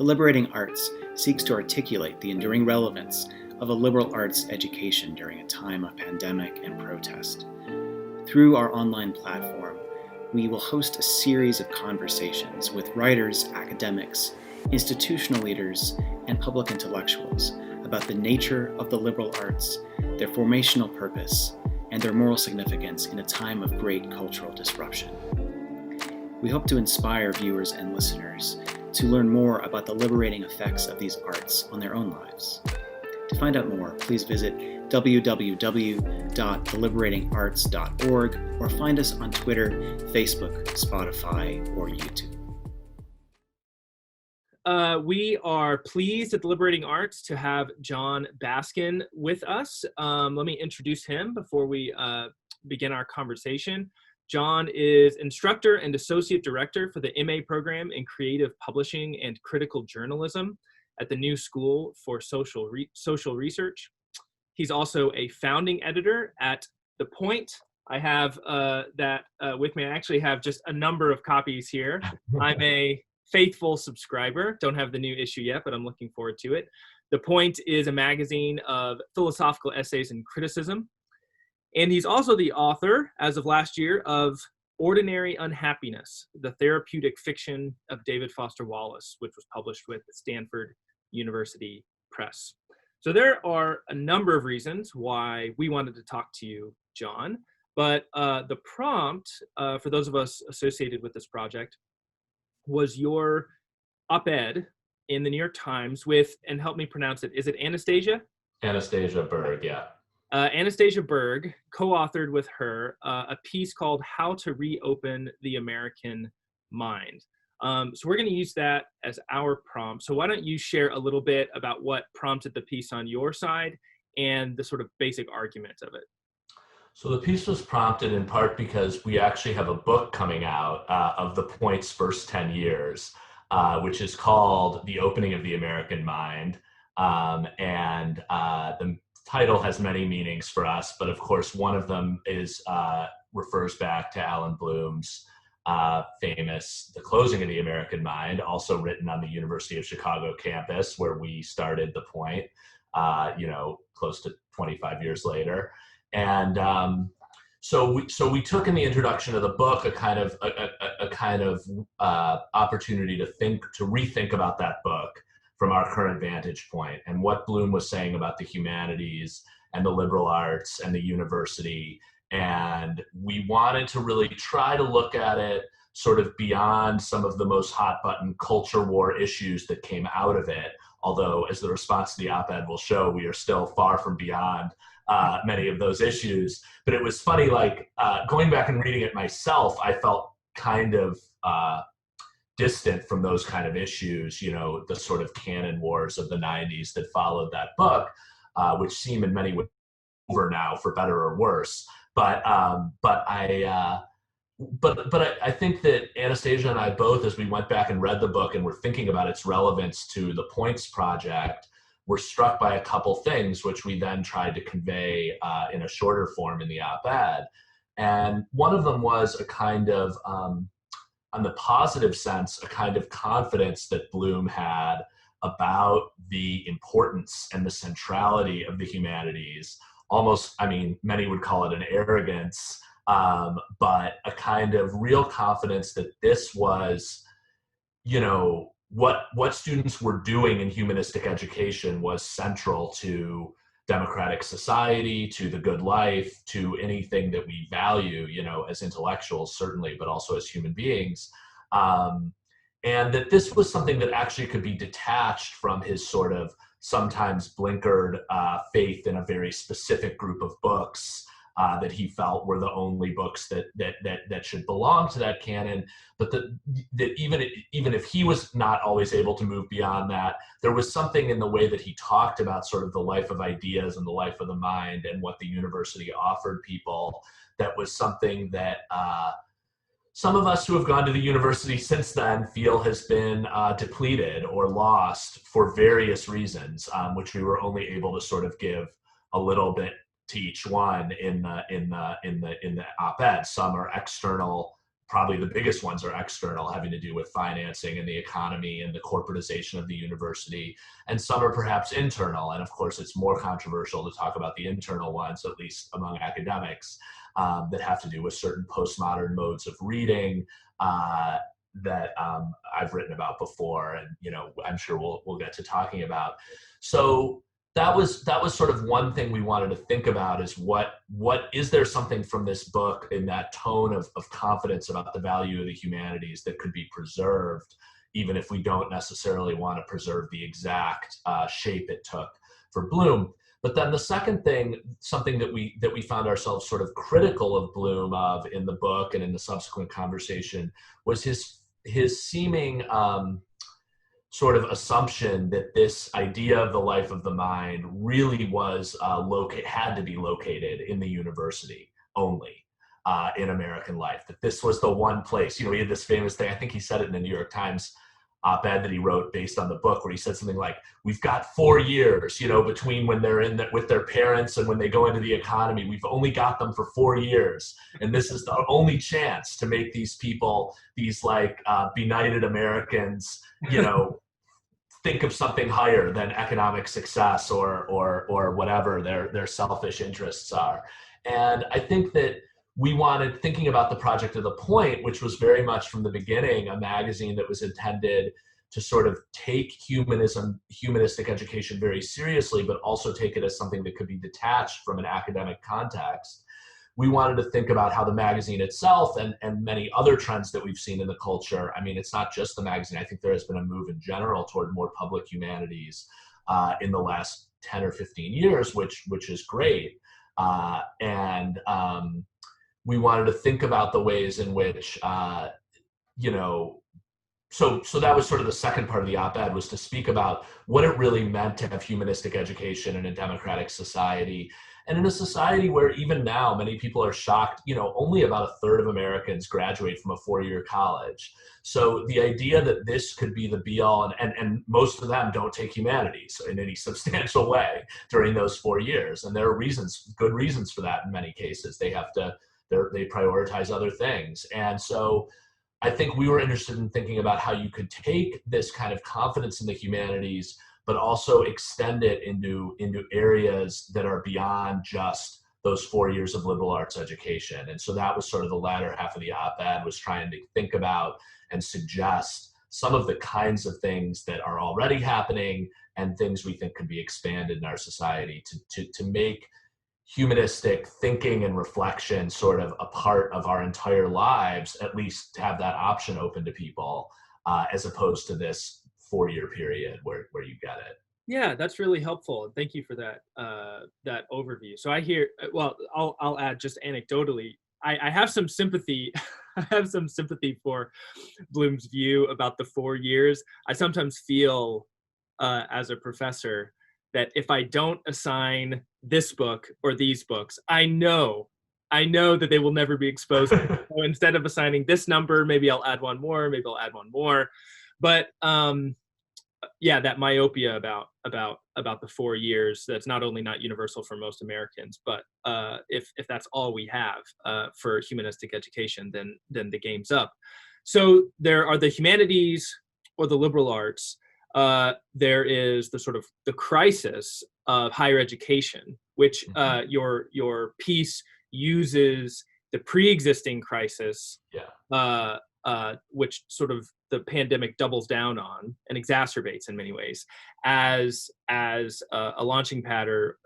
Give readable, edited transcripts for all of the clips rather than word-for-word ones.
The Liberating Arts seeks to articulate the enduring relevance of a liberal arts education during a time of pandemic and protest. Through our online platform, we will host a series of conversations with writers, academics, institutional leaders, and public intellectuals about the nature of the liberal arts, their formational purpose, and their moral significance in a time of great cultural disruption. We hope to inspire viewers and listeners to learn more about the liberating effects of these arts on their own lives. To find out more, please visit www.theliberatingarts.org or find us on Twitter, Facebook, Spotify, or YouTube. We are pleased at the Liberating Arts to have Jon Baskin with us. Let me introduce him before we begin our conversation. Jon is instructor and associate director for the MA program in creative publishing and critical journalism at the New School for Social Research. He's also a founding editor at The Point. I have that with me. I actually have just a number of copies here. I'm a faithful subscriber. Don't have the new issue yet, but I'm looking forward to it. The Point is a magazine of philosophical essays and criticism. And he's also the author, as of last year, of Ordinary Unhappiness, the therapeutic fiction of David Foster Wallace, which was published with Stanford University Press. So there are a number of reasons why we wanted to talk to you, Jon, but the prompt for those of us associated with this project was your op-ed in the New York Times with, and help me pronounce it, is it Anastasia? Anastasia Berg, yeah. Anastasia Berg co-authored with her a piece called How to Reopen the American Mind. So we're going to use that as our prompt. So why don't you share a little bit about what prompted the piece on your side and the sort of basic argument of it? So the piece was prompted in part because we actually have a book coming out of The Point's first 10 years, which is called The Opening of the American Mind. The title has many meanings for us, but of course one of them is refers back to Alan Bloom's famous The Closing of the American Mind, also written on the University of Chicago campus where we started The Point, close to 25 years later. And so we took in the introduction of the book a kind of opportunity to rethink about that book from our current vantage point and what Bloom was saying about the humanities and the liberal arts and the university. And we wanted to really try to look at it sort of beyond some of the most hot button culture war issues that came out of it. Although, as the response to the op-ed will show, we are still far from beyond many of those issues. But it was funny, going back and reading it myself, I felt kind of distant from those kind of issues, the sort of canon wars of the 90s that followed that book, which seem in many ways over now, for better or worse. But I think that Anastasia and I both, as we went back and read the book and were thinking about its relevance to the Points Project, were struck by a couple things, which we then tried to convey in a shorter form in the op-ed. And one of them was a kind of, on the positive sense, a kind of confidence that Bloom had about the importance and the centrality of the humanities. Almost, many would call it an arrogance, but a kind of real confidence that this was, what students were doing in humanistic education was central to democratic society, to the good life, to anything that we value, as intellectuals, certainly, but also as human beings. And that this was something that actually could be detached from his sort of sometimes blinkered faith in a very specific group of books that he felt were the only books that should belong to that canon, but that even if he was not always able to move beyond that, there was something in the way that he talked about sort of the life of ideas and the life of the mind and what the university offered people that was something that some of us who have gone to the university since then feel has been depleted or lost for various reasons, which we were only able to sort of give a little bit to each one in the op-ed. Some are external probably the biggest ones are external, having to do with financing and the economy and the corporatization of the university. And some are perhaps internal. And of course, it's more controversial to talk about the internal ones, at least among academics, that have to do with certain postmodern modes of reading that I've written about before, and I'm sure we'll get to talking about. So that was sort of one thing we wanted to think about, is what is there something from this book in that tone of confidence about the value of the humanities that could be preserved, even if we don't necessarily want to preserve the exact shape it took for Bloom. But then the second thing, something that we found ourselves sort of critical of Bloom of in the book and in the subsequent conversation, was his seeming sort of assumption that this idea of the life of the mind really was had to be located in the university only in American life. That this was the one place. He had this famous thing. I think he said it in the New York Times op-ed that he wrote based on the book, where he said something like, "We've got 4 years, between when they're with their parents and when they go into the economy. We've only got them for 4 years, and this is the only chance to make these people, these benighted Americans, think of something higher than economic success or whatever their selfish interests are." And I think that we wanted, thinking about the Project of the Point, which was very much from the beginning a magazine that was intended to sort of take humanistic education very seriously, but also take it as something that could be detached from an academic context. We wanted to think about how the magazine itself and many other trends that we've seen in the culture. I mean, it's not just the magazine. I think there has been a move in general toward more public humanities in the last 10 or 15 years, which is great. We wanted to think about the ways in which, so that was sort of the second part of the op-ed, was to speak about what it really meant to have humanistic education in a democratic society. And in a society where even now many people are shocked, only about a third of Americans graduate from a 4-year college. So the idea that this could be the be-all, and most of them don't take humanities in any substantial way during those 4 years. And there are good reasons for that in many cases. They prioritize other things. And so I think we were interested in thinking about how you could take this kind of confidence in the humanities, but also extend it into areas that are beyond just those 4 years of liberal arts education. And so that was sort of the latter half of the op-ed, was trying to think about and suggest some of the kinds of things that are already happening and things we think could be expanded in our society to make humanistic thinking and reflection sort of a part of our entire lives, at least to have that option open to people, as opposed to this 4-year period where you get it. Yeah, that's really helpful. Thank you for that that overview. So I hear, well, I'll add just anecdotally, I have some sympathy. I have some sympathy for Bloom's view about the 4 years. I sometimes feel as a professor that if I don't assign this book or these books, I know that they will never be exposed. So instead of assigning this number, maybe I'll add one more, maybe I'll add one more. But yeah, that myopia about the 4 years, that's not only not universal for most Americans, but if that's all we have for humanistic education, then the game's up. So there are the humanities or the liberal arts. There is the sort of the crisis of higher education, which your piece uses the pre-existing crisis, which sort of the pandemic doubles down on and exacerbates in many ways, as a launching pad or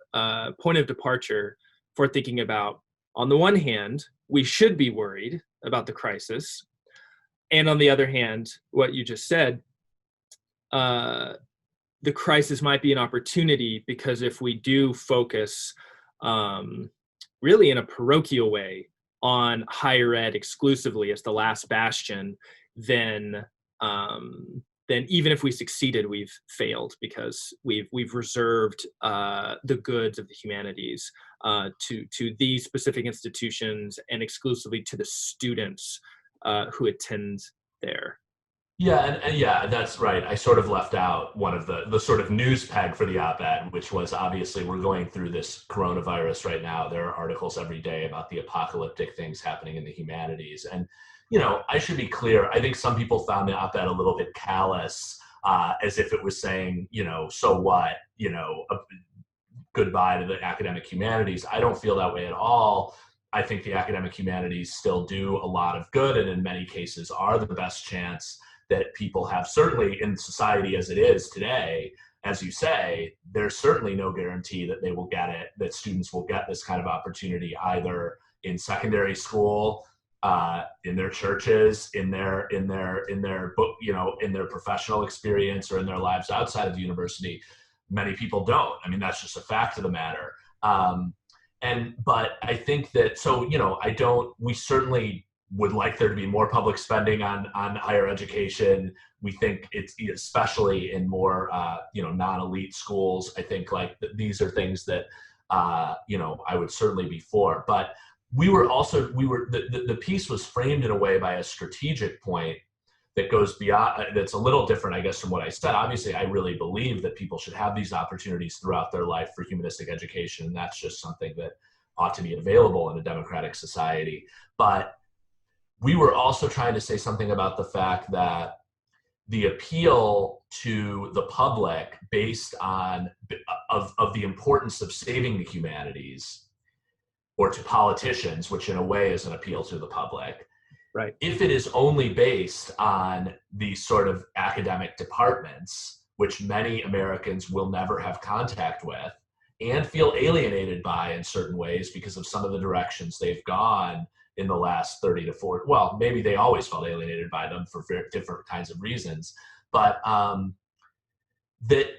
point of departure for thinking about, on the one hand, we should be worried about the crisis, and on the other hand, what you just said, the crisis might be an opportunity, because if we do focus really in a parochial way on higher ed exclusively as the last bastion, then even if we succeeded, we've failed, because we've reserved the goods of the humanities to these specific institutions and exclusively to the students who attend there. Yeah, and yeah, that's right. I sort of left out one of the sort of news peg for the op-ed, which was obviously we're going through this coronavirus right now. There are articles every day about the apocalyptic things happening in the humanities, and I should be clear. I think some people found the op-ed a little bit callous, as if it was saying, so what, goodbye to the academic humanities. I don't feel that way at all. I think the academic humanities still do a lot of good, and in many cases are the best chance that people have, certainly in society as it is today. As you say, there's certainly no guarantee that they will get it, that students will get this kind of opportunity either in secondary school, in their churches, in their book, in their professional experience, or in their lives outside of the university. Many people don't. I mean, that's just a fact of the matter. But I think that, so, we certainly would like there to be more public spending on higher education. We think it's, especially in more, non-elite schools, I think these are things that, I would certainly be for. But the piece was framed in a way by a strategic point that goes beyond, that's a little different, I guess, from what I said. Obviously, I really believe that people should have these opportunities throughout their life for humanistic education. And that's just something that ought to be available in a democratic society. But we were also trying to say something about the fact that the appeal to the public based on of the importance of saving the humanities, or to politicians, which in a way is an appeal to the public, Right. if it is only based on these sort of academic departments, which many Americans will never have contact with and feel alienated by in certain ways because of some of the directions they've gone in the last 30 to 40, well, maybe they always felt alienated by them for different kinds of reasons, but that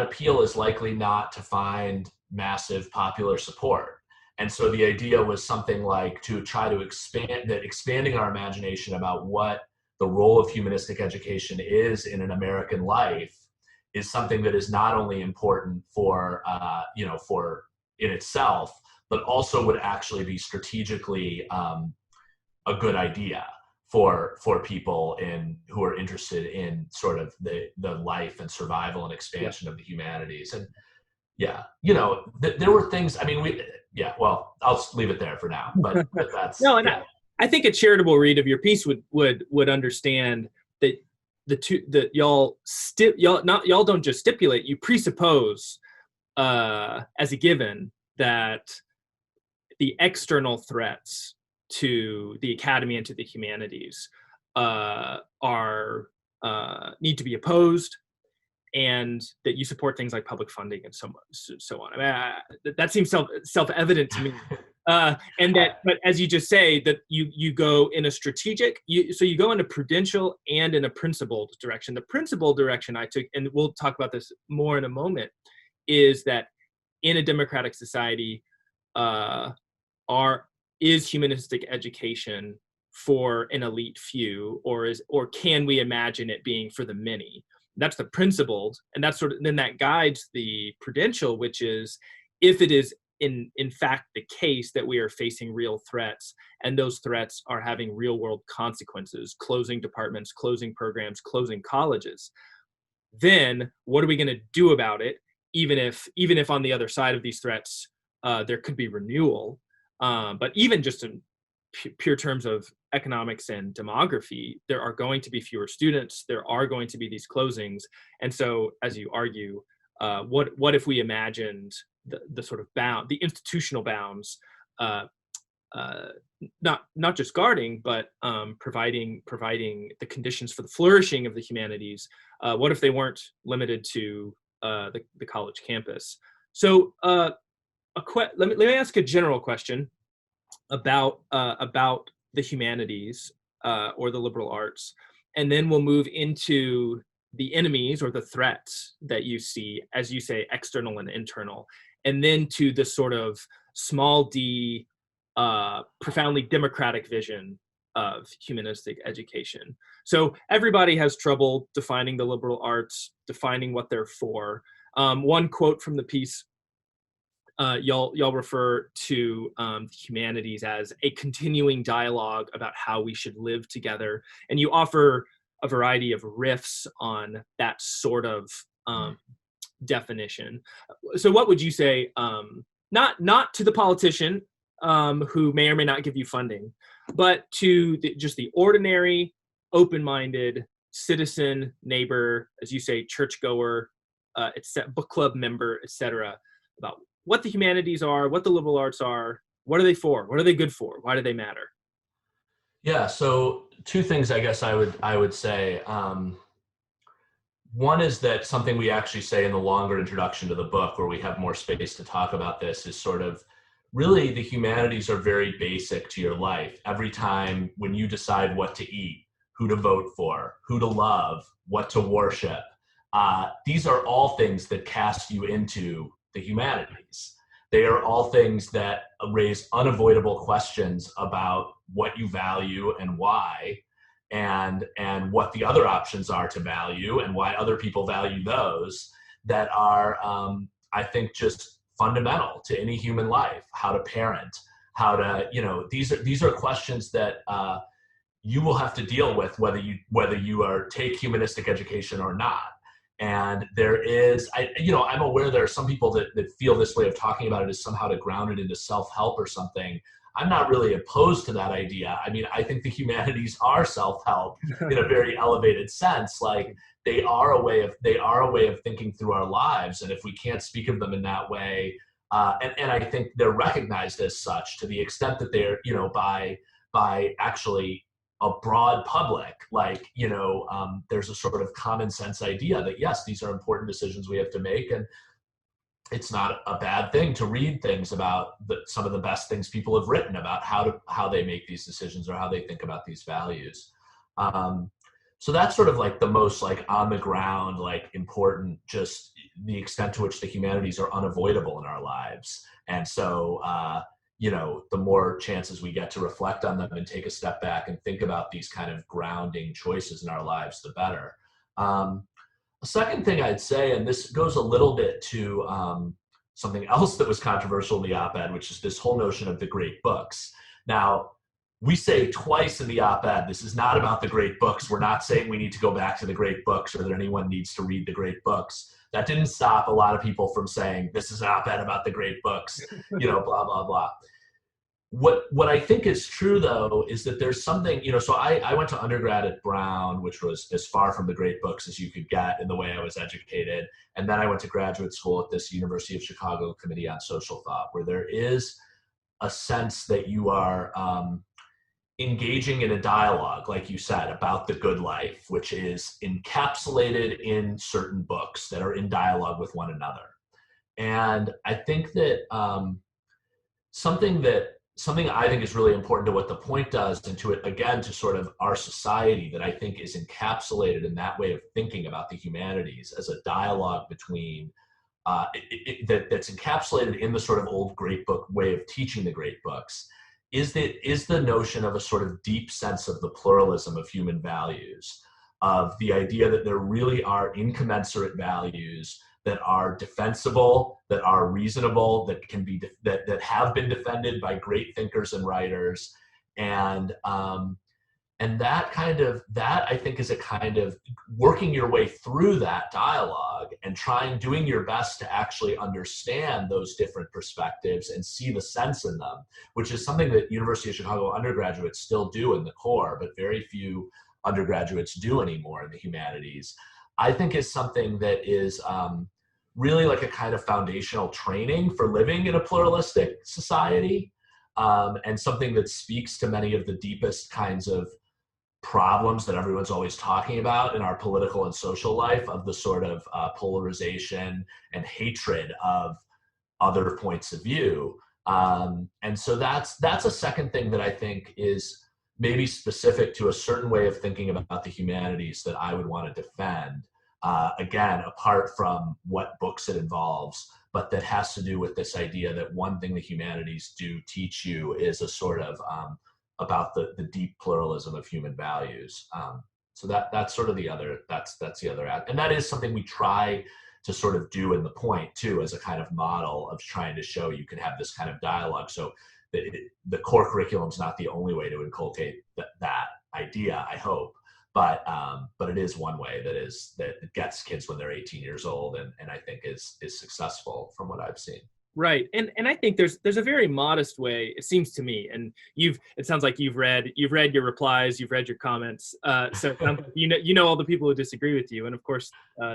appeal is likely not to find massive popular support. And so the idea was something like to try to expanding our imagination about what the role of humanistic education is in an American life is something that is not only important for, for in itself, but also would actually be strategically a good idea for people who are interested in sort of the life and survival and expansion of the humanities. And yeah, there were things, I mean, well, I'll leave it there for now, but that's, No, and yeah. I think a charitable read of your piece would understand that y'all don't just stipulate, you presuppose as a given that the external threats to the academy and to the humanities are need to be opposed, and that you support things like public funding and so on. I mean, that seems self-evident to me. And that, but as you just say, that you go in a strategic, so you go in a prudential and in a principled direction. The principled direction I took, and we'll talk about this more in a moment, is that in a democratic society, is humanistic education for an elite few, or can we imagine it being for the many? That's the principled, and that's sort of, then that guides the prudential, which is if it is in fact the case that we are facing real threats, and those threats are having real world consequences, closing departments, closing programs, closing colleges, then what are we going to do about it? Even if on the other side of these threats there could be renewal, but even just in pure terms of economics and demography, there are going to be fewer students, there are going to be these closings. And so, as you argue, what if we imagined the sort of the institutional bounds, not just guarding, but providing the conditions for the flourishing of the humanities? What if they weren't limited to the college campus? So let me ask a general question about the humanities or the liberal arts, and then we'll move into the enemies or the threats that you see, as you say, external and internal, and then to the sort of small d, profoundly democratic vision of humanistic education. So everybody has trouble defining the liberal arts, defining what they're for. One quote from the piece y'all refer to the humanities as a continuing dialogue about how we should live together, and you offer a variety of riffs on that sort of definition. So, what would you say? Not to the politician who may or may not give you funding, but to just the ordinary, open-minded citizen, neighbor, as you say, churchgoer, book club member, etc., about what the humanities are, what the liberal arts are, what are they for, what are they good for, why do they matter? Yeah, so two things I guess I would say. One is that something we actually say in the longer introduction to the book, where we have more space to talk about this, is sort of really the humanities are very basic to your life. Every time when you decide what to eat, who to vote for, who to love, what to worship, these are all things that cast you into the humanities. They are all things that raise unavoidable questions about what you value and why, and what the other options are to value and why other people value those, that are I think just fundamental to any human life. How to parent, how to, these are questions that you will have to deal with whether you are take humanistic education or not. And there is, I'm aware there are some people that feel this way of talking about it as somehow to ground it into self-help or something. I'm not really opposed to that idea. I mean, I think the humanities are self-help in a very elevated sense. Like, they are a way of thinking through our lives. And if we can't speak of them in that way, and I think they're recognized as such to the extent that they're, by actually a broad public, like, there's a sort of common sense idea that, yes, these are important decisions we have to make. And it's not a bad thing to read things about some of the best things people have written about how they make these decisions or how they think about these values. So that's sort of like the most like on the ground, like important, just the extent to which the humanities are unavoidable in our lives. And so, the more chances we get to reflect on them and take a step back and think about these kind of grounding choices in our lives, the better. A second thing I'd say, and this goes a little bit to something else that was controversial in the op-ed, which is this whole notion of the great books. Now, we say twice in the op-ed, this is not about the great books. We're not saying we need to go back to the great books or that anyone needs to read the great books. That didn't stop a lot of people from saying, this is an op-ed about the great books, blah, blah, blah. What I think is true, though, is that there's something, so I went to undergrad at Brown, which was as far from the great books as you could get in the way I was educated. And then I went to graduate school at this University of Chicago Committee on Social Thought, where there is a sense that you are engaging in a dialogue, like you said, about the good life, which is encapsulated in certain books that are in dialogue with one another. And I think that something I think is really important to what the point does, and to it again, to sort of our society, that I think is encapsulated in that way of thinking about the humanities as a dialogue between that's encapsulated in the sort of old great book way of teaching the great books, is the notion of a sort of deep sense of the pluralism of human values, of the idea that there really are incommensurate values that are defensible, that are reasonable, that can be that have been defended by great thinkers and writers, and that I think is a kind of working your way through that dialogue and doing your best to actually understand those different perspectives and see the sense in them, which is something that University of Chicago undergraduates still do in the core, but very few undergraduates do anymore in the humanities. I think is something that is really like a kind of foundational training for living in a pluralistic society, and something that speaks to many of the deepest kinds of problems that everyone's always talking about in our political and social life, of the sort of polarization and hatred of other points of view. And so that's a second thing that I think is maybe specific to a certain way of thinking about the humanities that I would want to defend. Again, apart from what books it involves, but that has to do with this idea that one thing the humanities do teach you is a sort of about the deep pluralism of human values. So that's sort of the other, that's the other, and that is something we try to sort of do in the point too, as a kind of model of trying to show you can have this kind of dialogue. So the core curriculum is not the only way to inculcate that idea, I hope. But it is one way that gets kids when they're 18 years old, and I think is successful from what I've seen. Right. And I think there's a very modest way, it seems to me, and it sounds like you've read your replies, you've read your comments. So it sounds like you know all the people who disagree with you, and of course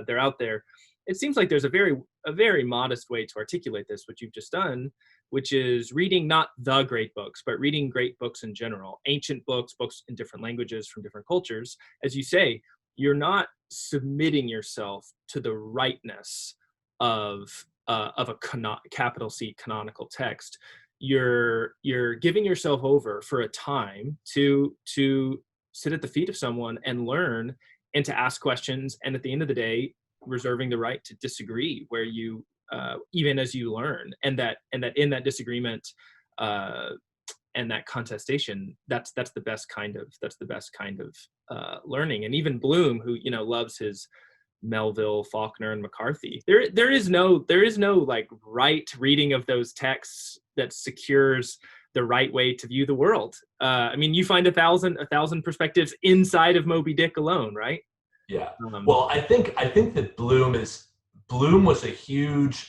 they're out there. It seems like there's a very modest way to articulate this, what you've just done, which is reading not the great books, but reading great books in general, ancient books in different languages from different cultures. As you say, you're not submitting yourself to the rightness of a capital C canonical text. You're giving yourself over for a time to sit at the feet of someone and learn, and to ask questions, and at the end of the day, reserving the right to disagree where you even as you learn, and that in that disagreement and that contestation, that's the best kind of learning. And even Bloom, who loves his Melville, Faulkner, and McCarthy, there is no like right reading of those texts that secures the right way to view the world. I mean, you find a thousand perspectives inside of Moby Dick alone, right? Yeah. Well, I think that Bloom was a huge,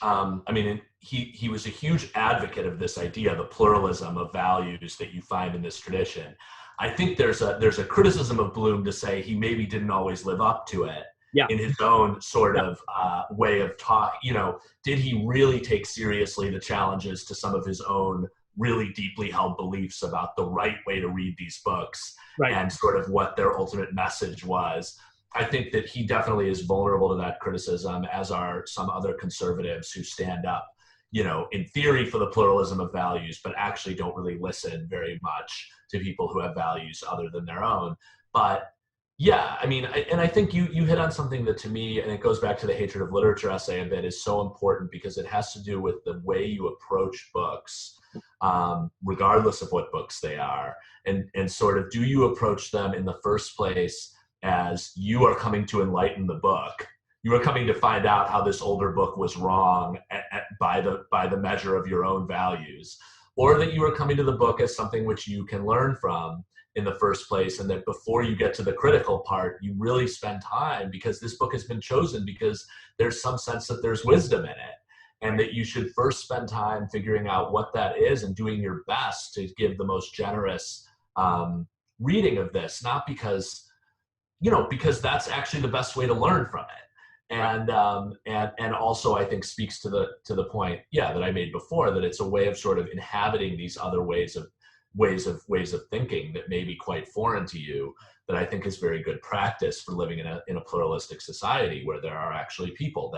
he was a huge advocate of this idea, the pluralism of values that you find in this tradition. I think there's a criticism of Bloom to say he maybe didn't always live up to it in his own sort of way of talk. Did he really take seriously the challenges to some of his own really deeply held beliefs about the right way to read these books and sort of what their ultimate message was? I think that he definitely is vulnerable to that criticism, as are some other conservatives who stand up, in theory for the pluralism of values, but actually don't really listen very much to people who have values other than their own. But yeah, I mean, and I think you hit on something that, to me, and it goes back to the hatred of literature essay a bit, is so important, because it has to do with the way you approach books, regardless of what books they are, and sort of, do you approach them in the first place as you are coming to enlighten the book? You are coming to find out how this older book was wrong by the measure of your own values, or that you are coming to the book as something which you can learn from in the first place, and that before you get to the critical part, you really spend time, because this book has been chosen because there's some sense that there's wisdom in it, and that you should first spend time figuring out what that is and doing your best to give the most generous reading of this, not because that's actually the best way to learn from it. And also, I think, speaks to the point, that I made before, that it's a way of sort of inhabiting these other ways of thinking that may be quite foreign to you, that I think is very good practice for living in a pluralistic society, where there are actually people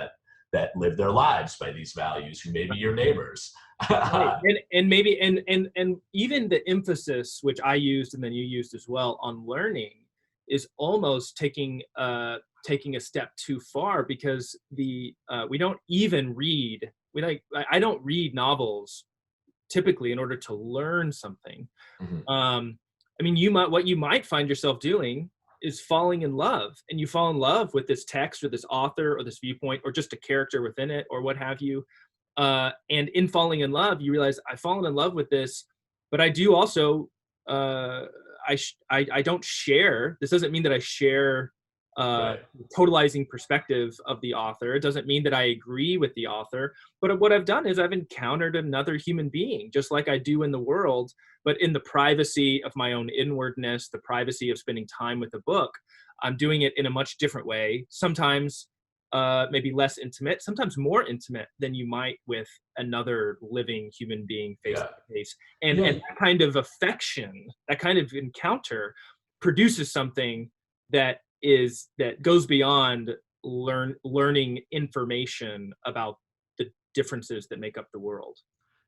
that live their lives by these values, who may be your neighbors. and maybe and even the emphasis, which I used and then you used as well, on learning, is almost taking a step too far, because we don't even read. I don't read novels typically in order to learn something. Mm-hmm. I mean, what you might find yourself doing is falling in love, and you fall in love with this text or this author or this viewpoint or just a character within it or what have you. And in falling in love, you realize, I've fallen in love with this, but I do also. I don't share. This doesn't mean that I share totalizing perspective of the author. It doesn't mean that I agree with the author. But what I've done is I've encountered another human being, just like I do in the world, but in the privacy of my own inwardness, the privacy of spending time with the book. I'm doing it in a much different way. Sometimes maybe less intimate, sometimes more intimate than you might with another living human being face to face. And that kind of affection, that kind of encounter, produces something that goes beyond learning information about the differences that make up the world.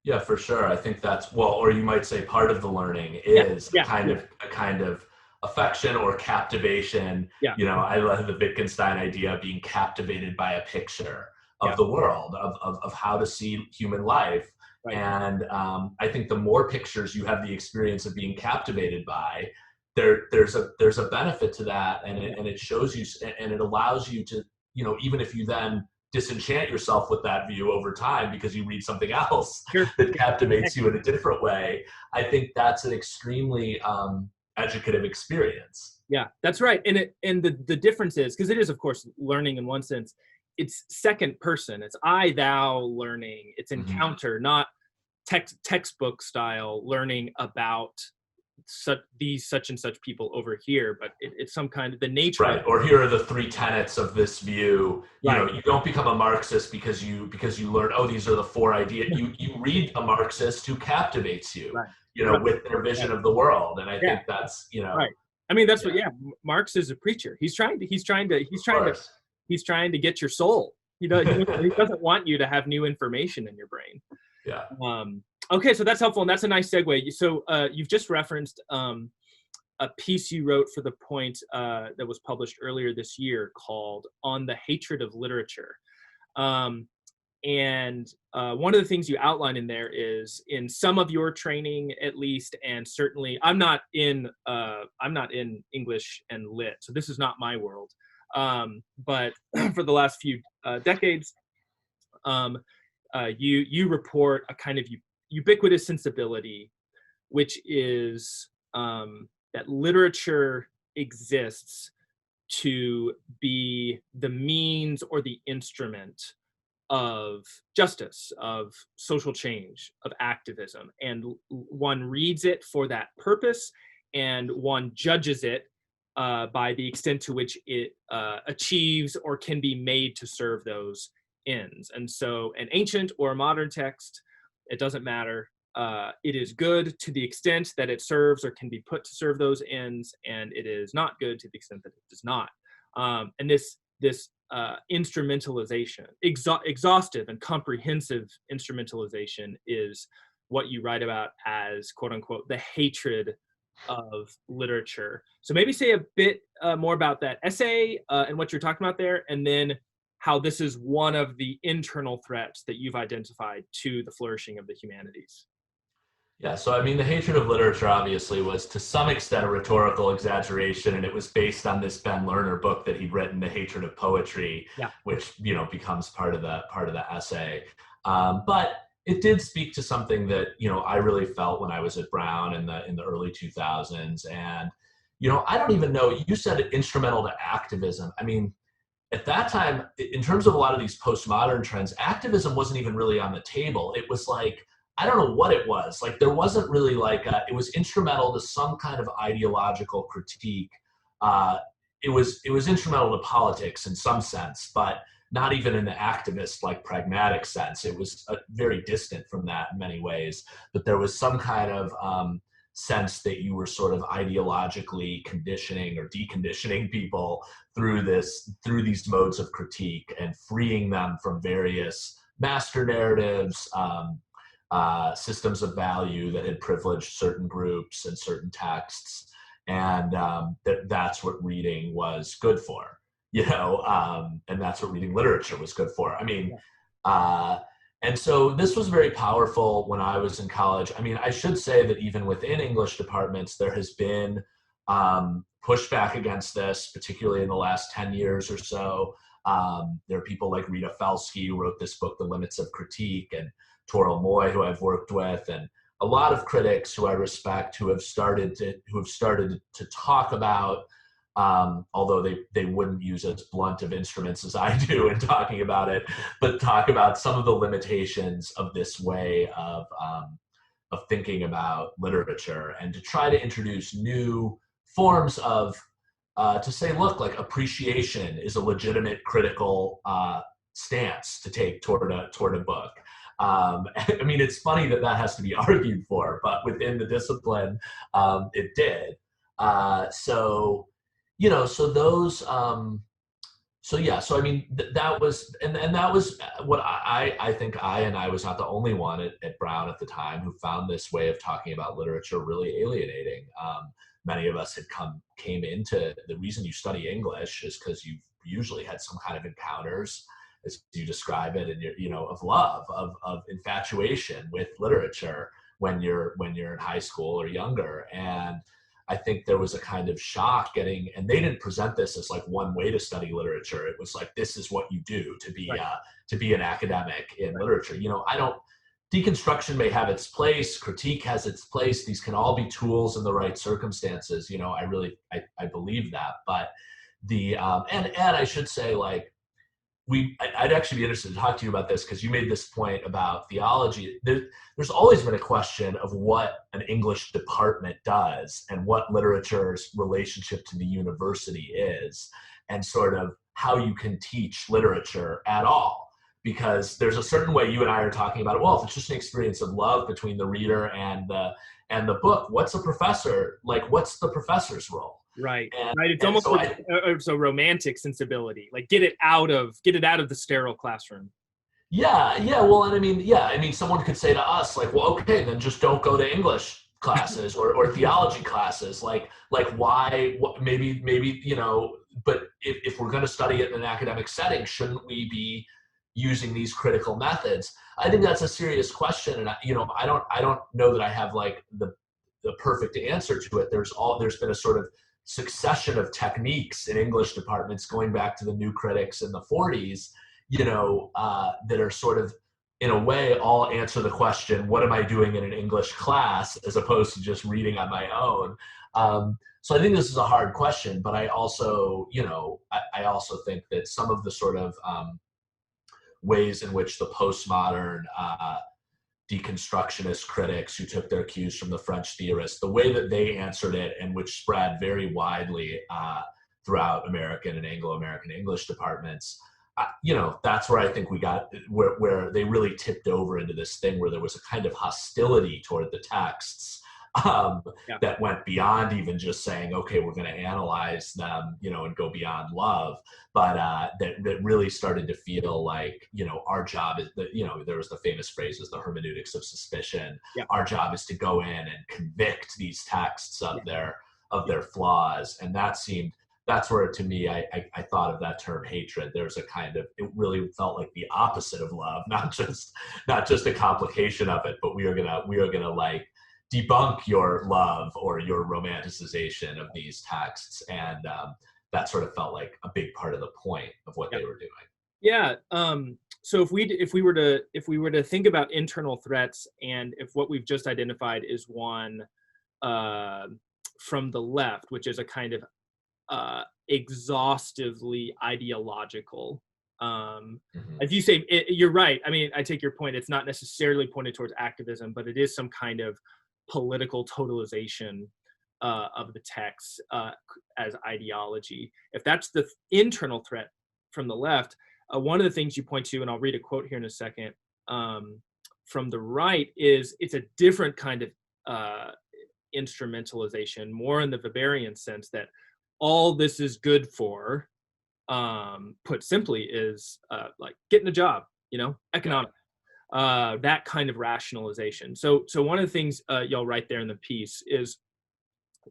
Yeah, for sure. I think that's, or you might say part of the learning is a kind of affection or captivation. I love the Wittgenstein idea of being captivated by a picture of the world, of how to see human life. Right. And I think the more pictures you have the experience of being captivated by, there's a benefit to that, and it shows you, and it allows you to, even if you then disenchant yourself with that view over time because you read something else Sure. that captivates you in a different way. I think that's an extremely educative experience. Yeah, that's right. And the difference is, because it is, of course, learning in one sense, it's second person. It's I, thou learning. It's encounter, not textbook style learning about such and such people over here, but it's some kind of the nature. Right. Or here are the three tenets of this view. You know, you don't become a Marxist because you learn, oh, these are the four ideas. You read a Marxist who captivates you, with their vision of the world. And I think that's, Right. I mean, that's what, Marx is a preacher. He's trying to get your soul. He doesn't want you to have new information in your brain. Yeah. Okay, so that's helpful, and that's a nice segue. So you've just referenced a piece you wrote for The Point that was published earlier this year called "On the Hatred of Literature," and one of the things you outline in there is, in some of your training, at least, and certainly, I'm not in English and Lit, so this is not my world. But for the last few decades, you report a kind of ubiquitous sensibility, which is that literature exists to be the means or the instrument of justice, of social change, of activism. And one reads it for that purpose, and one judges it by the extent to which it achieves or can be made to serve those ends. And so an ancient or a modern text, it doesn't matter. It is good to the extent that it serves or can be put to serve those ends, and it is not good to the extent that it does not. And this instrumentalization, exhaustive and comprehensive instrumentalization, is what you write about as, quote unquote, the hatred of literature. So maybe say a bit more about that essay and what you're talking about there, and then how this is one of the internal threats that you've identified to the flourishing of the humanities. Yeah, so I mean, the hatred of literature obviously was to some extent a rhetorical exaggeration, and it was based on this Ben Lerner book that he'd written, The Hatred of Poetry, which becomes part of the essay. But it did speak to something that I really felt when I was at Brown in the early 2000s, and I don't even know. You said instrumental to activism. I mean, at that time, in terms of a lot of these postmodern trends, activism wasn't even really on the table. It was like, I don't know what it was. Like, there wasn't really it was instrumental to some kind of ideological critique. It was instrumental to politics in some sense, but not even in the activist, pragmatic sense. It was very distant from that in many ways. But there was some kind of sense that you were sort of ideologically conditioning or deconditioning people through these modes of critique and freeing them from various master narratives, systems of value that had privileged certain groups and certain texts, and that's what reading was good for, and that's what reading literature was good for. I mean, and so this was very powerful when I was in college. I mean, I should say that even within English departments, there has been pushback against this, particularly in the last 10 years or so. There are people like Rita Felsky, who wrote this book, The Limits of Critique, and Toril Moy, who I've worked with, and a lot of critics who I respect, who have started to talk about, although they wouldn't use as blunt of instruments as I do in talking about it, but talk about some of the limitations of this way of thinking about literature, and to try to introduce new forms of to say, look, appreciation is a legitimate critical stance to take toward a book. I mean, it's funny that has to be argued for, but within the discipline, it did. So those. So I mean, that was, and that was what I think I was not the only one at Brown at the time who found this way of talking about literature really alienating. Many of us came into, the reason you study English is because you've usually had some kind of encounters, as you describe it, and of love, of infatuation with literature when you're in high school or younger. And I think there was a kind of shock getting, and they didn't present this as like one way to study literature. It was like, this is what you do to be an academic in literature. Deconstruction may have its place, critique has its place. These can all be tools in the right circumstances. I believe that. But and I should say, like, I'd actually be interested to talk to you about this, because you made this point about theology. There's always been a question of what an English department does and what literature's relationship to the university is, and sort of how you can teach literature at all. Because there's a certain way you and I are talking about it. Well, if it's just an experience of love between the reader and the book, what's a professor like? What's the professor's role? Right. It's almost a romantic sensibility. Like get it out of the sterile classroom. Yeah. Well, and I mean, someone could say to us, like, well, okay, then just don't go to English classes or theology classes. Like why? Maybe But if we're going to study it in an academic setting, shouldn't we be using these critical methods? I think that's a serious question, and I don't know that I have like the perfect answer to it. There's been a sort of succession of techniques in English departments going back to the new critics in the 40s, that are sort of, in a way, all answer the question, what am I doing in an English class, as opposed to just reading on my own. So I think this is a hard question, but I also, I also think that some of the sort of ways in which the postmodern deconstructionist critics who took their cues from the French theorists, the way that they answered it, and which spread very widely throughout American and Anglo-American English departments, that's where I think we got where they really tipped over into this thing where there was a kind of hostility toward the texts that went beyond even just saying, okay, we're going to analyze them, and go beyond love, but that really started to feel like, our job is that, there was the famous phrases, the hermeneutics of suspicion. Yeah. Our job is to go in and convict these texts of their flaws, and that's where, to me, I thought of that term hatred. There's a kind of, it really felt like the opposite of love, not just a complication of it, but we are gonna like debunk your love or your romanticization of these texts, and that sort of felt like a big part of the point of what they were doing. Yeah. So if we were to think about internal threats, and if what we've just identified is one from the left, which is a kind of exhaustively ideological. If you say you're right, I mean, I take your point. It's not necessarily pointed towards activism, but it is some kind of political totalization of the text as ideology. If that's the internal threat from the left, one of the things you point to, and I'll read a quote here in a second, from the right, is it's a different kind of instrumentalization, more in the Weberian sense, that all this is good for, put simply, is like getting a job, economic. That kind of rationalization. So one of the things y'all write there in the piece is,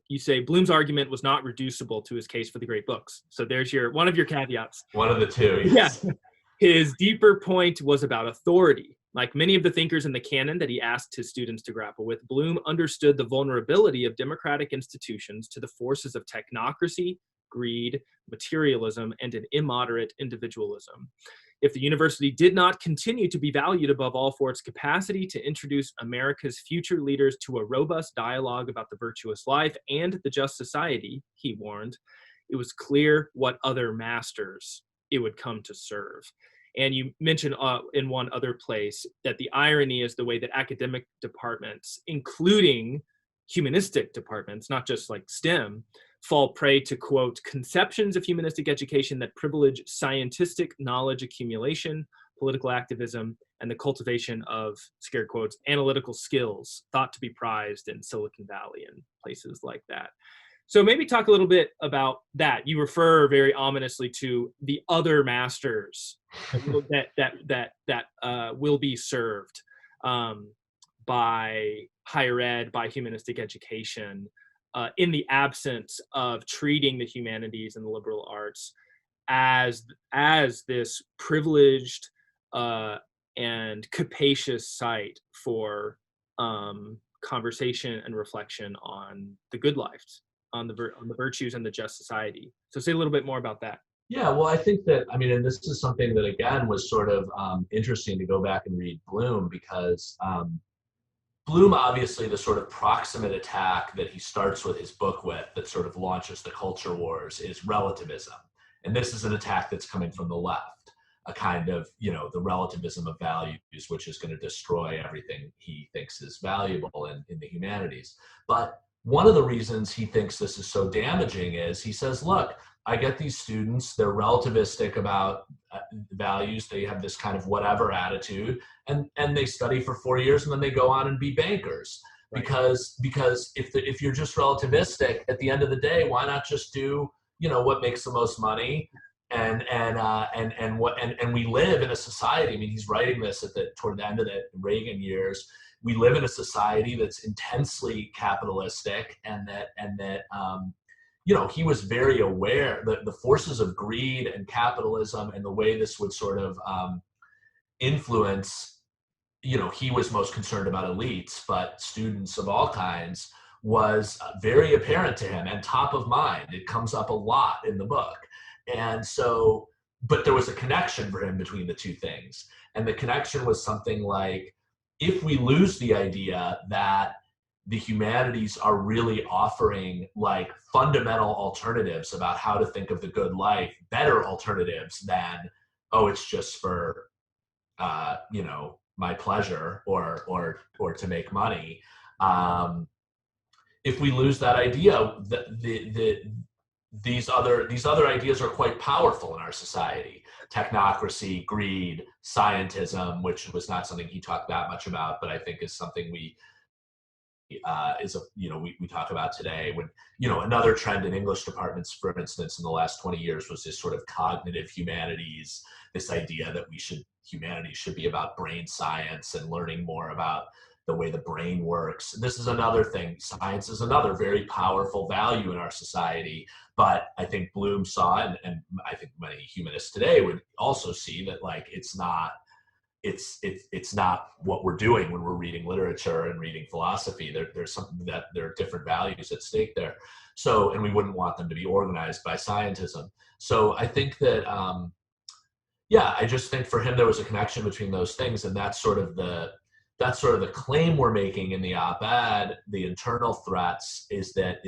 you say Bloom's argument was not reducible to his case for the great books. So there's one of your caveats. One of the two. Yes. Yeah. His deeper point was about authority. Like many of the thinkers in the canon that he asked his students to grapple with, Bloom understood the vulnerability of democratic institutions to the forces of technocracy, greed, materialism, and an immoderate individualism. If the university did not continue to be valued above all for its capacity to introduce America's future leaders to a robust dialogue about the virtuous life and the just society, he warned, it was clear what other masters it would come to serve. And you mentioned in one other place that the irony is the way that academic departments, including humanistic departments, not just like STEM, fall prey to, quote, conceptions of humanistic education that privilege scientific knowledge accumulation, political activism, and the cultivation of, scare quotes, analytical skills thought to be prized in Silicon Valley and places like that. So maybe talk a little bit about that. You refer very ominously to the other masters that will be served by higher ed, by humanistic education, in the absence of treating the humanities and the liberal arts as this privileged and capacious site for conversation and reflection on the good life. on the virtues and the just society. So say a little bit more about that. Yeah, well, I think that, I mean, and this is something that, again, was sort of interesting to go back and read Bloom, because Bloom, obviously, the sort of proximate attack that he starts with his book with, that sort of launches the culture wars, is relativism. And this is an attack that's coming from the left, a kind of, the relativism of values, which is going to destroy everything he thinks is valuable in the humanities. But one of the reasons he thinks this is so damaging is he says, look, I get these students, they're relativistic about values. They have this kind of whatever attitude, and they study for 4 years and then they go on and be bankers. Right. Because if you're just relativistic, at the end of the day, why not just do, what makes the most money? And we live in a society. I mean, he's writing this toward the end of the Reagan years. We live in a society that's intensely capitalistic, and that he was very aware that the forces of greed and capitalism and the way this would sort of influence, he was most concerned about elites, but students of all kinds was very apparent to him and top of mind. It comes up a lot in the book. And so, but there was a connection for him between the two things. And the connection was something like, if we lose the idea that the humanities are really offering like fundamental alternatives about how to think of the good life, better alternatives than, oh, it's just for, my pleasure or to make money. If we lose that idea, these other ideas are quite powerful in our society. Technocracy, greed, scientism, which was not something he talked that much about, but I think is something we talk about today. When another trend in English departments, for instance, in the last 20 years was this sort of cognitive humanities, this idea that humanities should be about brain science and learning more about the way the brain works. This is another thing. Science is another very powerful value in our society. But I think Bloom saw, and I think many humanists today would also see, that like it's not what we're doing when we're reading literature and reading philosophy. There's something that there are different values at stake there. So, and we wouldn't want them to be organized by scientism. So I think that, I just think for him there was a connection between those things, and that's sort of the claim we're making in the op-ed. The internal threats is that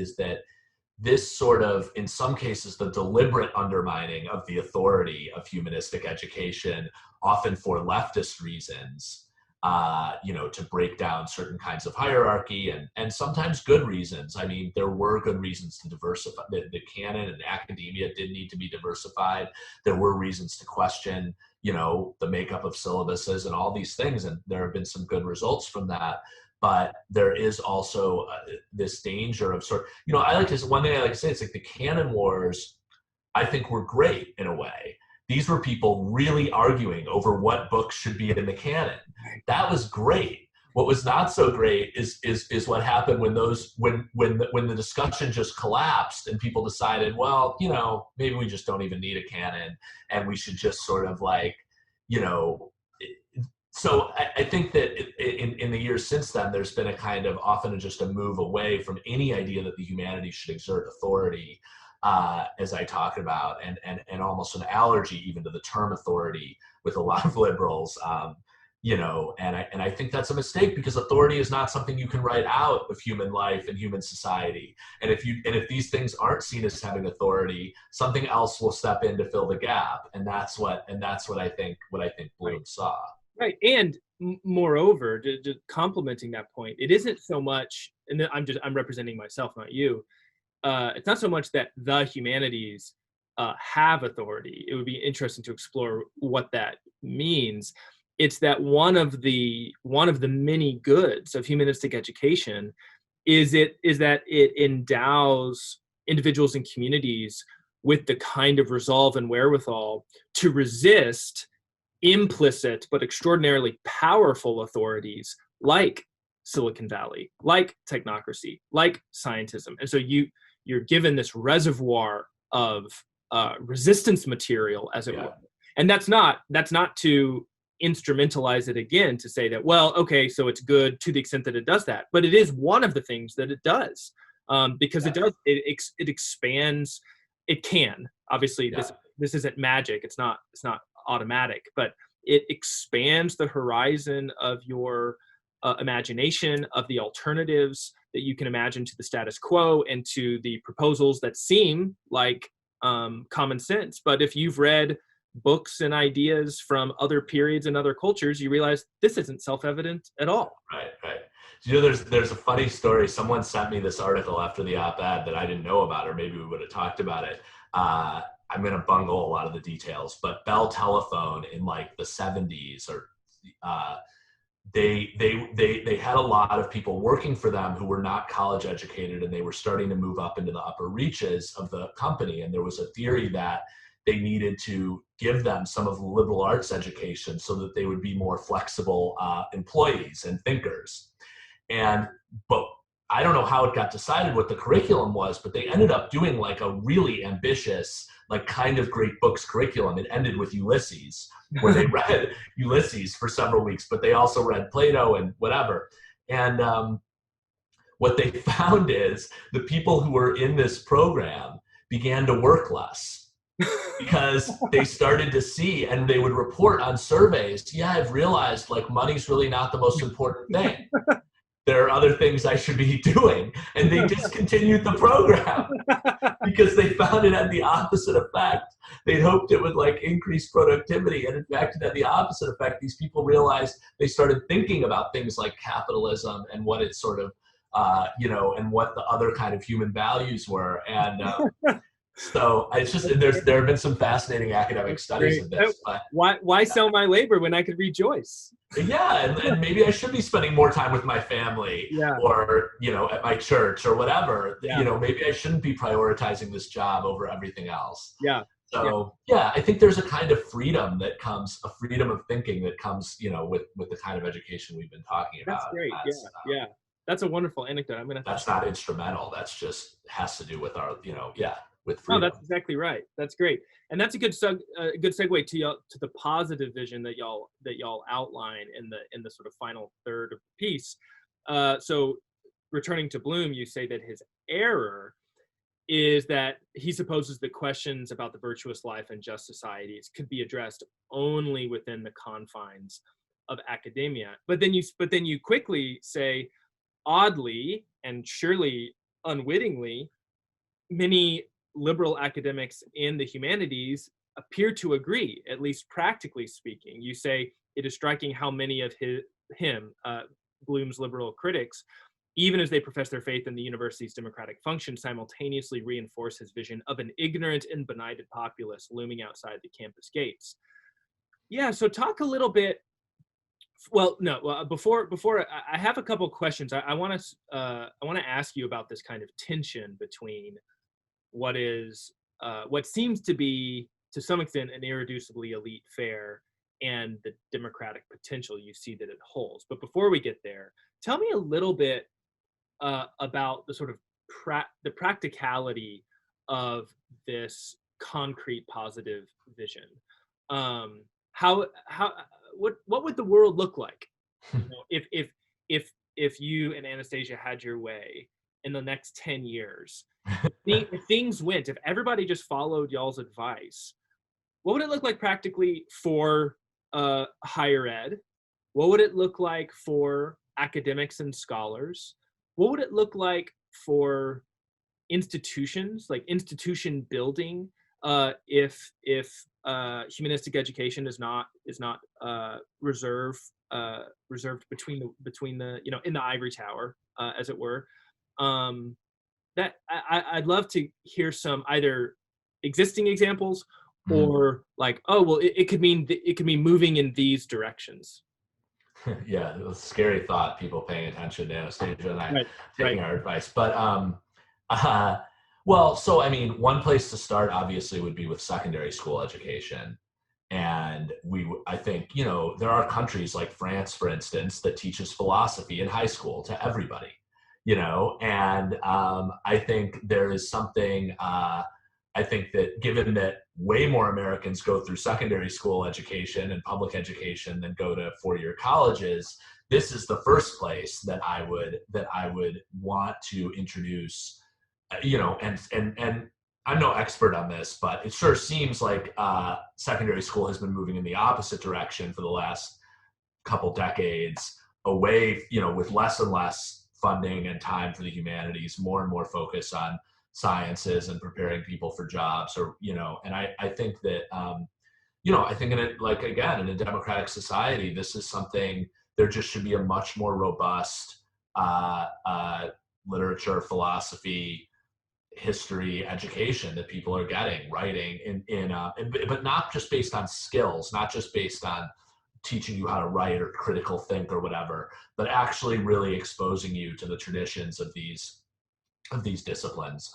this sort of, in some cases, the deliberate undermining of the authority of humanistic education, often for leftist reasons, to break down certain kinds of hierarchy, and sometimes good reasons. I mean, there were good reasons to diversify. The canon and academia did need to be diversified. There were reasons to question, the makeup of syllabuses and all these things, and there have been some good results from that. But there is also this danger of one thing I like to say, it's like the canon wars, I think, were great in a way. These were people really arguing over what books should be in the canon. That was great. What was not so great is what happened when the discussion just collapsed and people decided, well, maybe we just don't even need a canon, and we should just sort of like, So I think that in the years since then, there's been a kind of often just a move away from any idea that the humanities should exert authority, as I talk about, and almost an allergy even to the term authority with a lot of liberals. And I think that's a mistake, because authority is not something you can write out of human life and human society. And if these things aren't seen as having authority, something else will step in to fill the gap. And that's what I think Bloom saw. Right. And moreover, just complementing that point, it isn't so much, and I'm representing myself, not you. It's not so much that the humanities have authority. It would be interesting to explore what that means. It's that one of the many goods of humanistic education is that it endows individuals and communities with the kind of resolve and wherewithal to resist implicit but extraordinarily powerful authorities like Silicon Valley, like technocracy, like scientism. And so you're given this reservoir of resistance material, as it were. And that's not to instrumentalize it again to say that, well, okay, so it's good to the extent that it does that, but it is one of the things that it does. because it does, it expands. It can, obviously, this isn't magic. It's not automatic, but it expands the horizon of your imagination, of the alternatives that you can imagine to the status quo and to the proposals that seem like common sense. But if you've read books and ideas from other periods and other cultures, you realize this isn't self-evident at all. Right. You know, there's a funny story. Someone sent me this article after the op-ed that I didn't know about, or maybe we would have talked about it. I'm going to bungle a lot of the details, but Bell Telephone in like the 70s, or they had a lot of people working for them who were not college educated, and they were starting to move up into the upper reaches of the company. And there was a theory that they needed to give them some of the liberal arts education so that they would be more flexible employees and thinkers. But I don't know how it got decided what the curriculum was, but they ended up doing like a really ambitious, like kind of great books curriculum. It ended with Ulysses, where they read Ulysses for several weeks, but they also read Plato and whatever. And what they found is the people who were in this program began to work less because they started to see, and they would report on surveys, yeah, I've realized like money's really not the most important thing. There are other things I should be doing. And they discontinued the program because they found it had the opposite effect. They'd hoped it would like increase productivity. And in fact, it had the opposite effect. These people realized they started thinking about things like capitalism and what it sort of, and what the other kind of human values were. And so it's just, there have been some fascinating academic studies of this. But why sell my labor when I could rejoice? Yeah, and maybe I should be spending more time with my family, or at my church or whatever. Maybe I shouldn't be prioritizing this job over everything else. So I think there's a kind of freedom that comes, a freedom of thinking that comes, with the kind of education we've been talking about. That's great. That's a wonderful anecdote. That's not instrumental. That's just has to do with our, with freedom. No, that's exactly right. That's great, and that's a good segue to the positive vision that y'all outline in the sort of final third of the piece. So, returning to Bloom, you say that his error is that he supposes that questions about the virtuous life and just societies could be addressed only within the confines of academia. But then you quickly say, oddly and surely unwittingly, many liberal academics in the humanities appear to agree, at least practically speaking. You say it is striking how many of Bloom's liberal critics, even as they profess their faith in the university's democratic function, simultaneously reinforce his vision of an ignorant and benighted populace looming outside the campus gates. Yeah, so talk a little bit. Before I have a couple of questions. I want to ask you about this kind of tension between what seems to be, to some extent, an irreducibly elite fare and the democratic potential you see that it holds. But before we get there, tell me a little bit about the sort of the practicality of this concrete positive vision. What would the world look like if you and Anastasia had your way in the next 10 years? If things went, if everybody just followed y'all's advice, what would it look like practically for higher ed? What would it look like for academics and scholars? What would it look like for institutions, like institution building, if humanistic education is not reserved between the in the ivory tower, as it were? That I'd love to hear some either existing examples or like, it could mean moving in these directions. Yeah, it was a scary thought, people paying attention to Anastasia and I taking our advice. But so I mean, one place to start obviously would be with secondary school education. And I think, there are countries like France, for instance, that teaches philosophy in high school to everybody. And I think there is something, I think that given that way more Americans go through secondary school education and public education than go to four-year colleges, this is the first place that I would want to introduce and I'm no expert on this, but it sure seems like secondary school has been moving in the opposite direction for the last couple decades, away, with less and less funding and time for the humanities, more and more focus on sciences and preparing people for jobs, and I think that, I think in a democratic society, this is something, there just should be a much more robust literature, philosophy, history education that people are getting, writing but not just based on skills, not just based on teaching you how to write or critical think or whatever, but actually really exposing you to the traditions of these disciplines,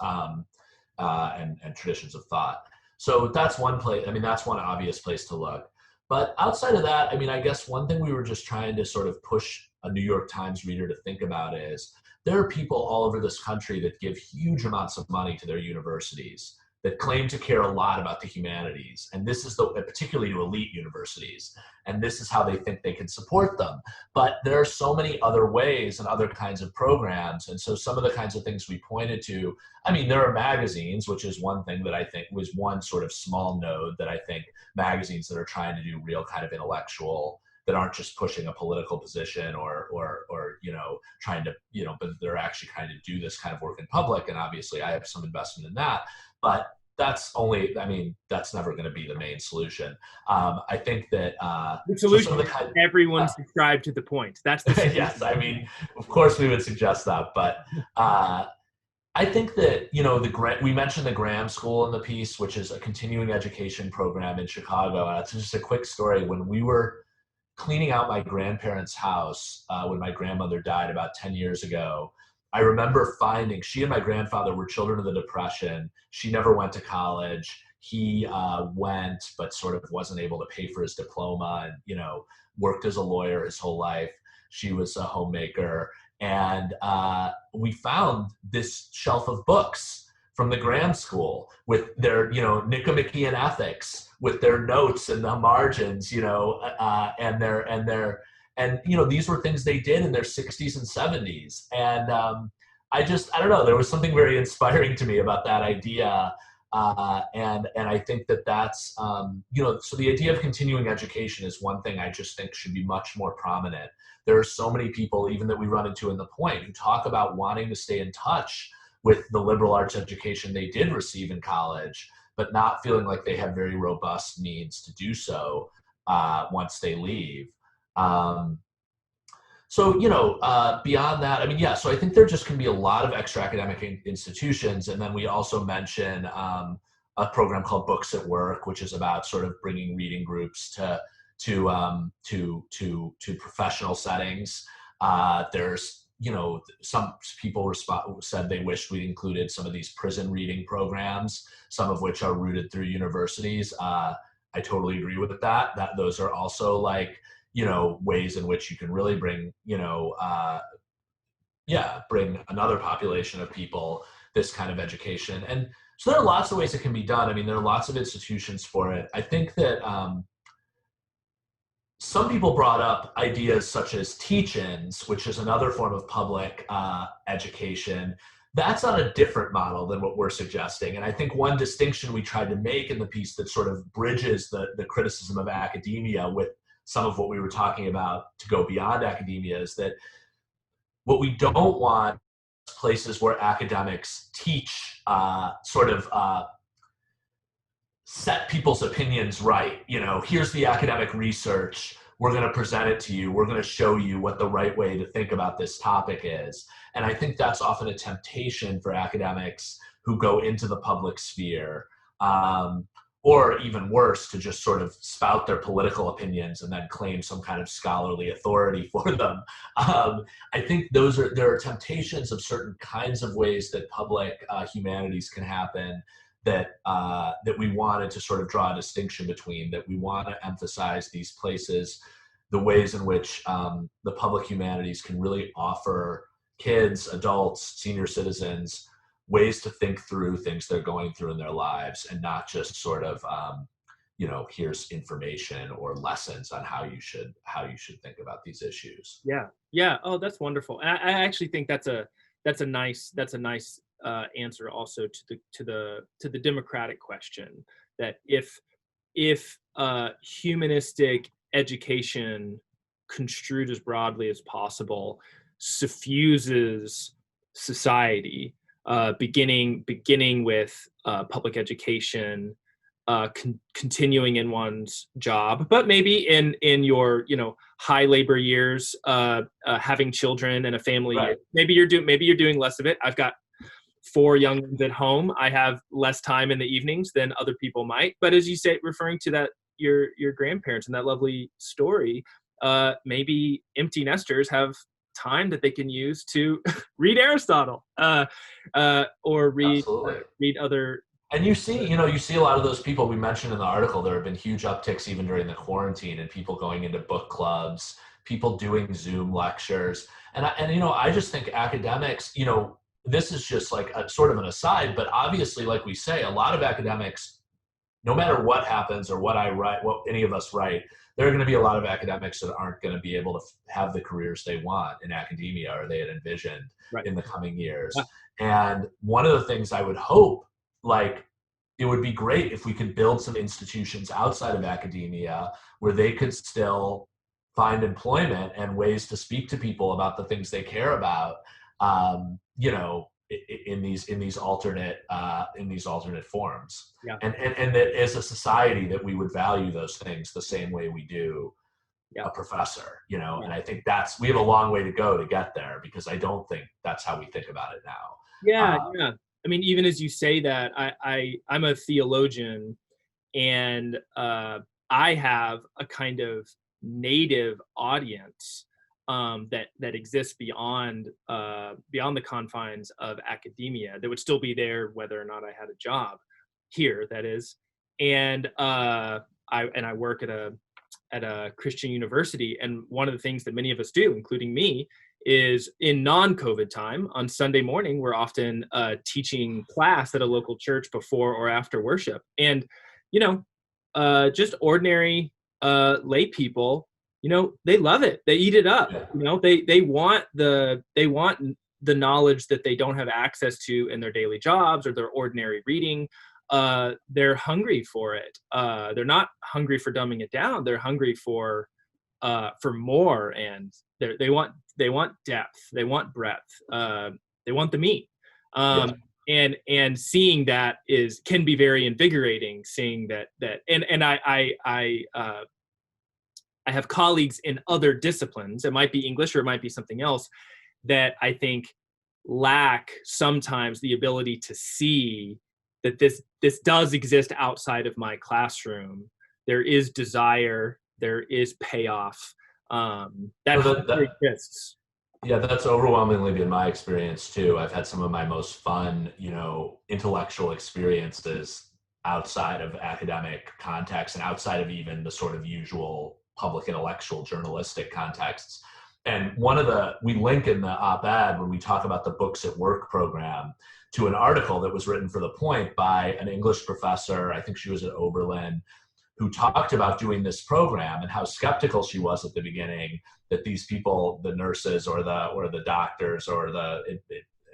and traditions of thought. So that's one place. I mean, that's one obvious place to look. But outside of that, I mean, I guess one thing we were just trying to sort of push a New York Times reader to think about is there are people all over this country that give huge amounts of money to their universities, that claim to care a lot about the humanities. And this is particularly to elite universities. And this is how they think they can support them. But there are so many other ways and other kinds of programs. And so some of the kinds of things we pointed to, I mean, there are magazines, which is one thing that I think was one sort of small node that I think magazines that are trying to do real kind of intellectual, that aren't just pushing a political position or trying to, but they're actually trying to do this kind of work in public. And obviously I have some investment in that, but that's never going to be the main solution. I think that the solution is everyone subscribe to the point. That's the solution. Yes, I mean, of course we would suggest that, but I think that, we mentioned the Graham School in the piece, which is a continuing education program in Chicago. And it's just a quick story. When we were cleaning out my grandparents' house, when my grandmother died about 10 years ago, I remember finding, she and my grandfather were children of the Depression. She never went to college. He went, but sort of wasn't able to pay for his diploma, and, worked as a lawyer his whole life. She was a homemaker. And we found this shelf of books from the Graham School with their, Nicomachean ethics, with their notes and the margins, and these were things they did in their 60s and 70s. And I don't know, there was something very inspiring to me about that idea. And I think that's, so the idea of continuing education is one thing I just think should be much more prominent. There are so many people, even that we run into in the point, who talk about wanting to stay in touch with the liberal arts education they did receive in college, but not feeling like they have very robust means to do so once they leave. Beyond that, so I think there just can be a lot of extra academic institutions. And then we also mention a program called Books at Work, which is about sort of bringing reading groups to professional settings. There's, some people said they wished we included some of these prison reading programs, some of which are rooted through universities. I totally agree with that those are also ways in which you can really bring, bring another population of people this kind of education. And so there are lots of ways it can be done. I mean, there are lots of institutions for it. I think that some people brought up ideas such as teach-ins, which is another form of public education. That's on a different model than what we're suggesting. And I think one distinction we tried to make in the piece that sort of bridges the criticism of academia with some of what we were talking about to go beyond academia is that what we don't want is places where academics teach set people's opinions right. Here's the academic research. We're going to present it to you. We're going to show you what the right way to think about this topic is. And I think that's often a temptation for academics who go into the public sphere, or even worse, to just sort of spout their political opinions and then claim some kind of scholarly authority for them. I think there are temptations of certain kinds of ways that public humanities can happen that we wanted to sort of draw a distinction between, that we want to emphasize these places, the ways in which the public humanities can really offer kids, adults, senior citizens, ways to think through things they're going through in their lives, and not just sort of, here's information or lessons on how you should think about these issues. Yeah. Oh, that's wonderful. And I actually think that's a nice answer also to the democratic question, that if humanistic education, construed as broadly as possible, suffuses society, beginning with public education, continuing in one's job, but maybe in your high labor years, having children and a family. Right. Maybe you're doing less of it. I've got 4 young ones at home. I have less time in the evenings than other people might. But as you say, referring to that your grandparents and that lovely story, maybe empty nesters have time that they can use to read Aristotle, or read other. And you see a lot of those people we mentioned in the article. There have been huge upticks even during the quarantine, and people going into book clubs, people doing Zoom lectures. And I just think academics, this is just like a sort of an aside, but obviously, like we say, a lot of academics, no matter what happens or what I write, what any of us write, there are going to be a lot of academics that aren't going to be able to have the careers they want in academia or they had envisioned in the coming years. Yeah. And one of the things I would hope, like, it would be great if we could build some institutions outside of academia where they could still find employment and ways to speak to people about the things they care about, in these alternate forms. Yeah. And that as a society that we would value those things the same way we do a professor, and I think we have a long way to go to get there, because I don't think that's how we think about it now. Yeah. I mean, even as you say that, I'm a theologian, and I have a kind of native audience that exists beyond the confines of academia, that would still be there whether or not I had a job here. That is, and I work at a Christian university, and one of the things that many of us do, including me, is in non-COVID time on Sunday morning, we're often teaching class at a local church before or after worship. And, just ordinary lay people, they love it. They eat it up. They want the knowledge that they don't have access to in their daily jobs or their ordinary reading. They're hungry for it. They're not hungry for dumbing it down. They're hungry for more, and they want depth, they want breadth, they want the meat, and seeing that can be very invigorating. Seeing that and I have colleagues in other disciplines, it might be English or it might be something else, that I think lack sometimes the ability to see that this does exist outside of my classroom. There is desire, there is payoff, that exists. Yeah, that's overwhelmingly been my experience too. I've had some of my most fun, intellectual experiences outside of academic context and outside of even the sort of usual public intellectual journalistic contexts. And we link in the op-ed when we talk about the Books at Work program to an article that was written for The Point by an English professor, I think she was at Oberlin, who talked about doing this program and how skeptical she was at the beginning that these people, the nurses or the doctors or the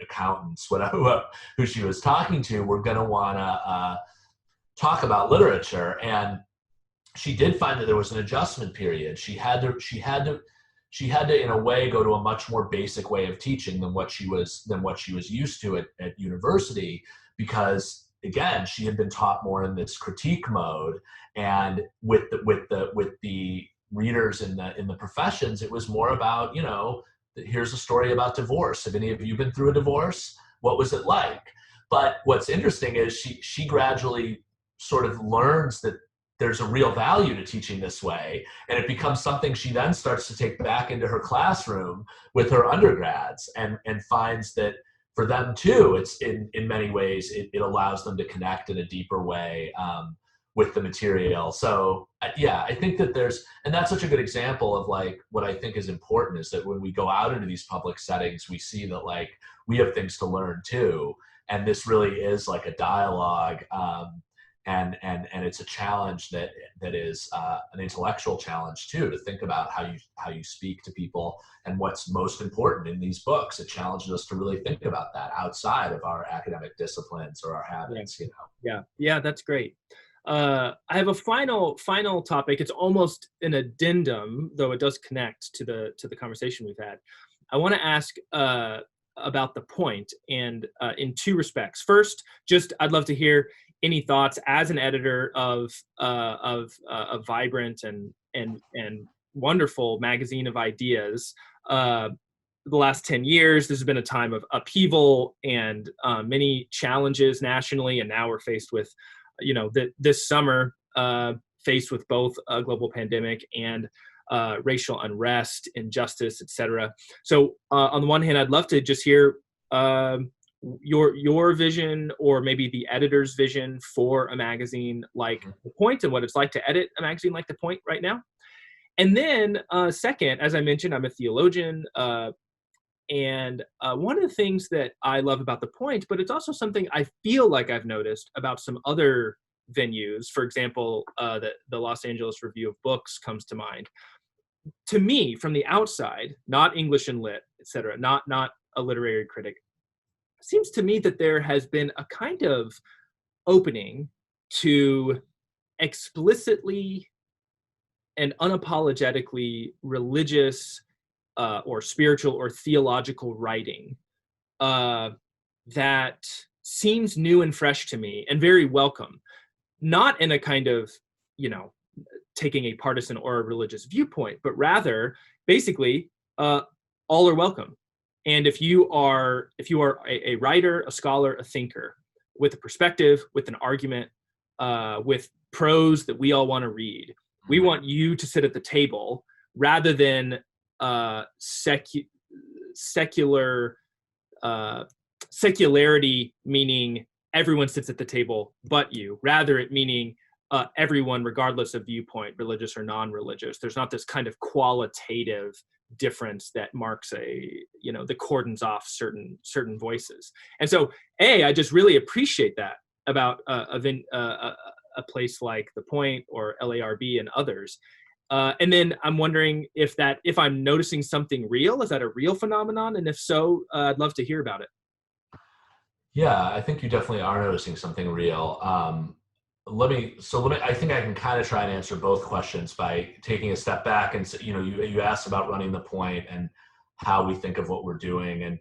accountants, whatever, who she was talking to, were going to want to talk about literature. And she did find that there was an adjustment period. She had to in a way go to a much more basic way of teaching than what she was used to at university, because again, she had been taught more in this critique mode, and with the readers in the professions, it was more about, here's a story about divorce. Have any of you been through a divorce? What was it like? But what's interesting is she gradually sort of learns that there's a real value to teaching this way, and it becomes something she then starts to take back into her classroom with her undergrads, and finds that for them too, it's in many ways, it allows them to connect in a deeper way with the material. So I think that and that's such a good example of like what I think is important is that when we go out into these public settings, we see that like we have things to learn too, and this really is like a dialogue. and it's a challenge that is an intellectual challenge too, to think about how you speak to people and what's most important in these books. It challenges us to really think about that outside of our academic disciplines or our habits. Yeah, that's great. I have a final topic. It's almost an addendum, though it does connect to the conversation we've had. I want to ask about the point, and in two respects. First, just I'd love to hear any thoughts as an editor of a vibrant and wonderful magazine of ideas. The last 10 years, there's been a time of upheaval and many challenges nationally, and now we're faced with, this summer, faced with both a global pandemic and racial unrest, injustice, etc. So on the one hand, I'd love to just hear your vision, or maybe the editor's vision for a magazine like The Point, and what it's like to edit a magazine like The Point right now. And then second, as I mentioned, I'm a theologian, and one of the things that I love about The Point, but it's also something I feel like I've noticed about some other venues, for example, the Los Angeles Review of Books comes to mind. To me, from the outside, not English and Lit, etc., not a literary critic, it seems to me that there has been a kind of opening to explicitly and unapologetically religious or spiritual or theological writing that seems new and fresh to me and very welcome. Not in a kind of, taking a partisan or a religious viewpoint, but rather basically all are welcome. And if you are a writer, a scholar, a thinker with a perspective, with an argument, with prose that we all want to read, we want you to sit at the table rather than secularity, meaning everyone sits at the table but you. Rather, it meaning everyone, regardless of viewpoint, religious or non-religious. There's not this kind of qualitative difference that marks the cordons off certain voices. And so, I just really appreciate that about a place like The Point or LARB and others. And then I'm wondering if I'm noticing something real. Is that a real phenomenon? And if so, I'd love to hear about it. Yeah, I think you definitely are noticing something real. I think I can kind of try and answer both questions by taking a step back. And you asked about running The Point and how we think of what we're doing and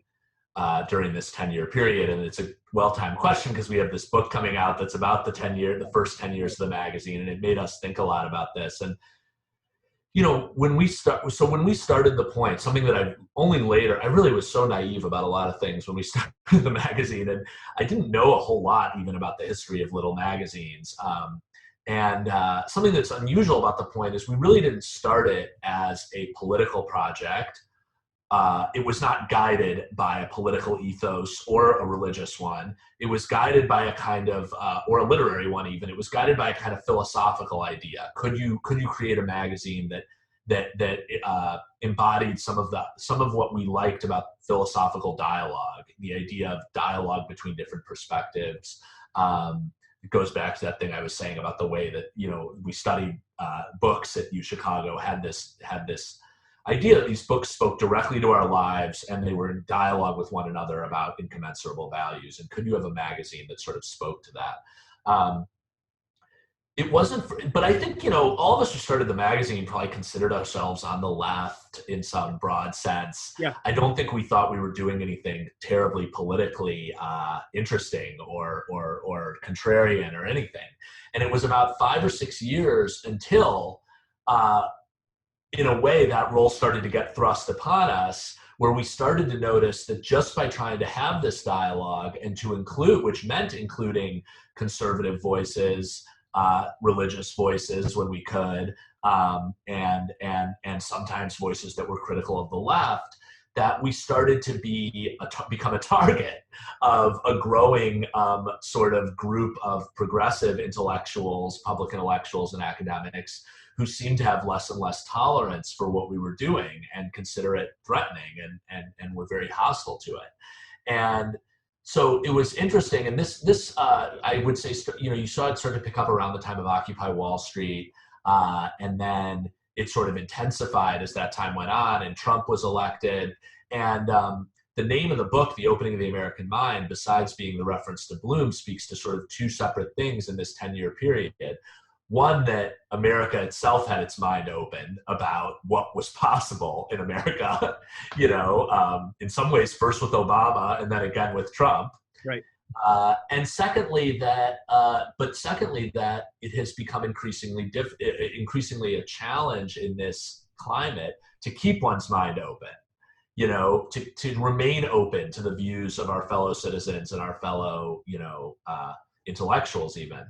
during this 10-year period. And it's a well-timed question because we have this book coming out that's about the first 10 years of the magazine, and it made us think a lot about this. And when we started The Point, something that I really was so naive about a lot of things when we started the magazine, and I didn't know a whole lot even about the history of little magazines. And something that's unusual about The Point is we really didn't start it as a political project. It was not guided by a political ethos or a religious one. It was guided by a kind of, or a literary one even. It was guided by a kind of philosophical idea. Could you create a magazine that embodied some of what we liked about philosophical dialogue, the idea of dialogue between different perspectives? It goes back to that thing I was saying about the way that we studied books at UChicago had this idea that these books spoke directly to our lives and they were in dialogue with one another about incommensurable values. And could you have a magazine that sort of spoke to that? It wasn't, but I think, all of us who started the magazine probably considered ourselves on the left in some broad sense. Yeah. I don't think we thought we were doing anything terribly politically interesting or contrarian or anything. And it was about 5 or 6 years until, in a way, that role started to get thrust upon us, where we started to notice that just by trying to have this dialogue and to include, which meant including conservative voices, religious voices when we could, and sometimes voices that were critical of the left, that we started to become a target of a growing sort of group of progressive intellectuals, public intellectuals, and academics who seemed to have less and less tolerance for what we were doing and consider it threatening and were very hostile to it. And So it was interesting, and I would say, you saw it start to pick up around the time of Occupy Wall Street, and then it sort of intensified as that time went on, and Trump was elected. And the name of the book, The Opening of the American Mind, besides being the reference to Bloom, speaks to sort of two separate things in this 10-year period. One, that America itself had its mind open about what was possible in America, in some ways first with Obama and then again with Trump. Right. And secondly, that it has become increasingly a challenge in this climate to keep one's mind open, to remain open to the views of our fellow citizens and our fellow, intellectuals even.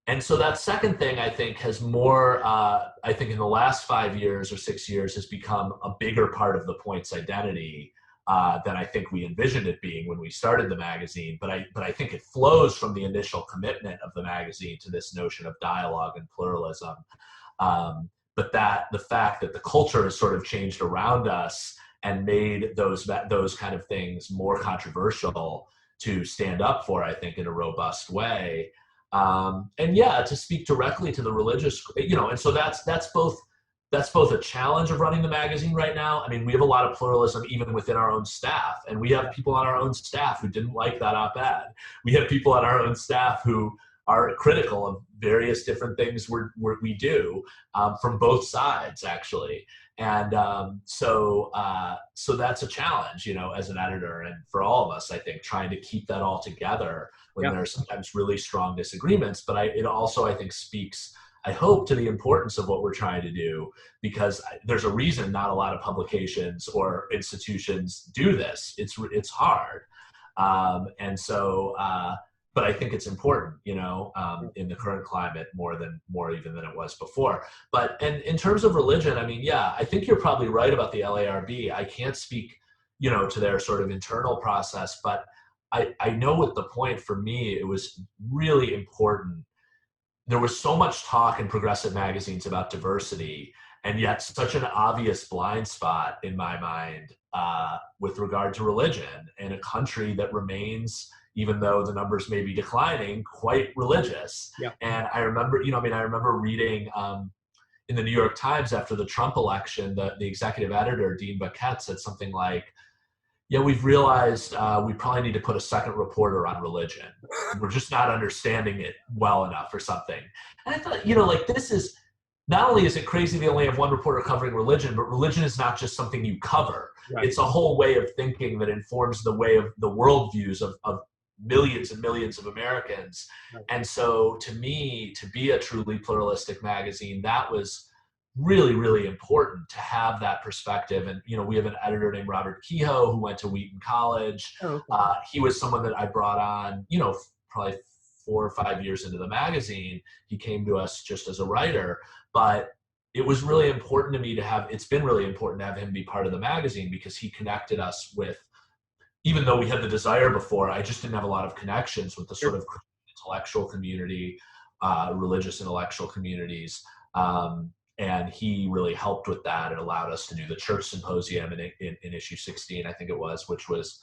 And so that second thing, I think, has more, I think in the last 5 years or 6 years, has become a bigger part of the Point's identity than I think we envisioned it being when we started the magazine. But I think it flows from the initial commitment of the magazine to this notion of dialogue and pluralism. But the fact that the culture has sort of changed around us and made those kind of things more controversial to stand up for, I think, in a robust way. And yeah, to speak directly to the religious, and so that's both a challenge of running the magazine right now. I mean, we have a lot of pluralism even within our own staff, and we have people on our own staff who didn't like that op-ed. We have people on our own staff who are critical of various different things we do from both sides, actually. And so that's a challenge, as an editor, and for all of us, I think, trying to keep that all together when there are sometimes really strong disagreements. But it also, I think, speaks, I hope, to the importance of what we're trying to do, because there's a reason not a lot of publications or institutions do this. It's hard. But I think it's important, in the current climate more even than it was before. And in terms of religion, I mean, yeah, I think you're probably right about the LARB. I can't speak, to their sort of internal process, but I know with the Point, for me, it was really important. There was so much talk in progressive magazines about diversity, and yet such an obvious blind spot in my mind with regard to religion in a country that remains, even though the numbers may be declining, quite religious. Yeah. And I remember, I remember reading in the New York Times after the Trump election, the executive editor, Dean Baquet, said something like, yeah, we've realized we probably need to put a second reporter on religion. We're just not understanding it well enough or something. And I thought, this is, not only is it crazy they only have one reporter covering religion, but religion is not just something you cover. Right. It's a whole way of thinking that informs the way of the worldviews of millions and millions of Americans. Right. And so to me, to be a truly pluralistic magazine, that was really, really important to have that perspective. And, we have an editor named Robert Kehoe who went to Wheaton College. Oh, okay. He was someone that I brought on, probably 4 or 5 years into the magazine. He came to us just as a writer, but it was really important to me it's been really important to have him be part of the magazine, because he connected us with, even though we had the desire before, I just didn't have a lot of connections with the sort of intellectual community, religious intellectual communities. And he really helped with that. It allowed us to do the church symposium in issue 16, I think it was, which was,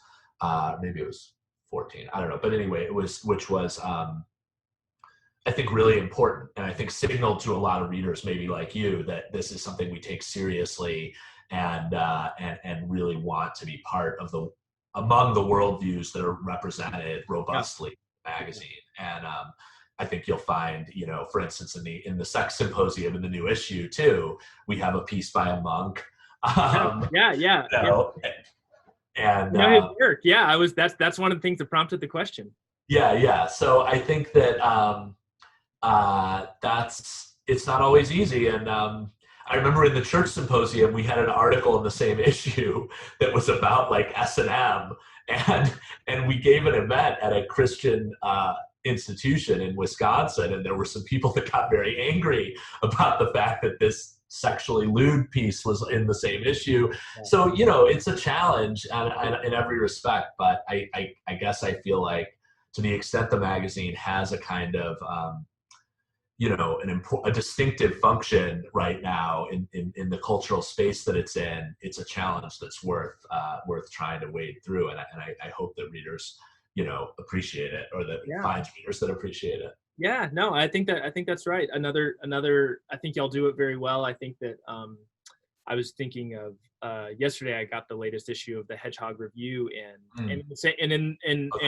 maybe it was 14, I don't know. But anyway, which was, I think, really important. And I think signaled to a lot of readers, maybe like you, that this is something we take seriously and really want to be part of among the worldviews that are represented robustly in the magazine. And I think you'll find, for instance, in the sex symposium in the new issue too, we have a piece by a monk. And his work. Yeah, that's one of the things that prompted the question. Yeah. So I think that it's not always easy. And I remember in the church symposium, we had an article in the same issue that was about like S&M, and we gave an event at a Christian institution in Wisconsin, and there were some people that got very angry about the fact that this sexually lewd piece was in the same issue. Yeah. So, it's a challenge in every respect, but I guess I feel like, to the extent the magazine has a kind of a distinctive function right now in the cultural space that it's a challenge that's worth trying to wade through. And I hope that readers appreciate it, or that Yeah. finds readers that appreciate it. Yeah, no, I think that's right. Another, I think y'all do it very well. I think that I was thinking of yesterday. I got the latest issue of the Hedgehog Review, and They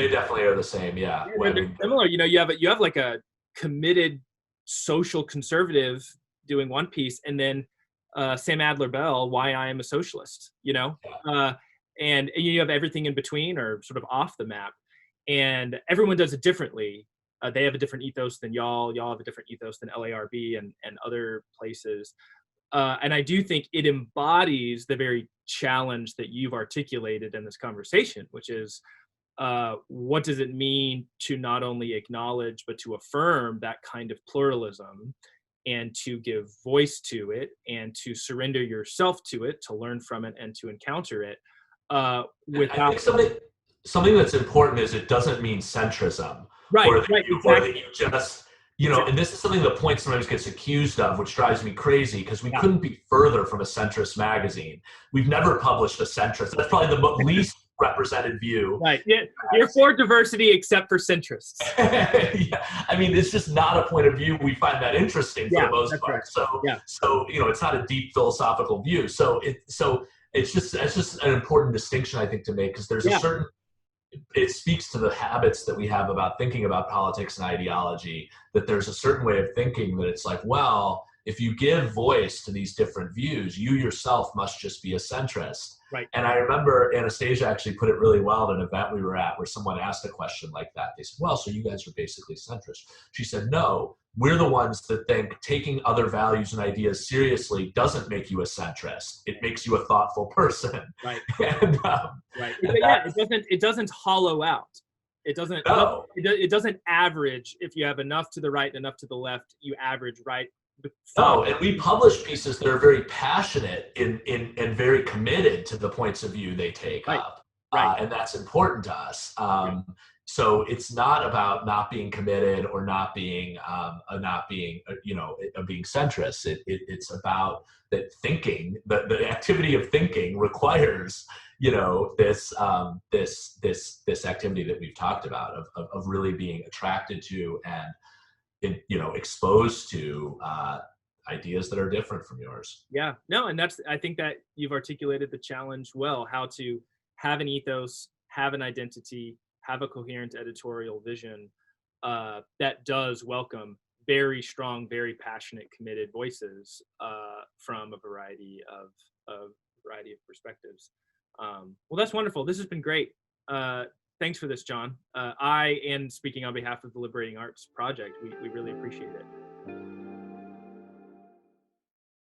definitely are the same. Yeah, they're similar. You have like a committed social conservative doing one piece, and then Sam Adler Bell, Why I Am a Socialist. And you have everything in between, or sort of off the map, and everyone does it differently. They have a different ethos than y'all. Y'all have a different ethos than LARB and other places. And I do think it embodies the very challenge that you've articulated in this conversation, which is what does it mean to not only acknowledge, but to affirm that kind of pluralism, and to give voice to it, and to surrender yourself to it, to learn from it, and to encounter it without... I think something that's important is it doesn't mean centrism. Right, or that exactly. you just, and this is something the Point sometimes gets accused of, which drives me crazy, because we couldn't be further from a centrist magazine. We've never published a centrist. That's probably the least represented view. Right. Yeah. You're for diversity except for centrists. Yeah. I mean, it's just not a point of view we find that interesting for the most part. Right. So it's not a deep philosophical view. So it's just an important distinction, I think, to make, because there's a certain... It speaks to the habits that we have about thinking about politics and ideology, that there's a certain way of thinking that it's like, well, if you give voice to these different views, you yourself must just be a centrist. Right. And I remember Anastasia actually put it really well at an event we were at, where someone asked a question like that. They said, well, so you guys are basically centrist. She said, no, we're the ones that think taking other values and ideas seriously doesn't make you a centrist. It makes you a thoughtful person. Right. And, right. It doesn't hollow out. It doesn't. No. It doesn't average. If you have enough to the right and enough to the left, you average right. No, and we publish pieces that are very passionate and very committed to the points of view they take up. Right. And that's important to us. So it's not about not being committed or not being being centrist. It's about that thinking, the activity of thinking requires, this activity that we've talked about of really being attracted to and exposed to ideas that are different from yours. Yeah, no, and I think that you've articulated the challenge well, how to have an ethos, have an identity, have a coherent editorial vision that does welcome very strong, very passionate, committed voices from a variety of perspectives. Well, that's wonderful. This has been great. Thanks for this, Jon. And speaking on behalf of the Liberating Arts Project, we really appreciate it.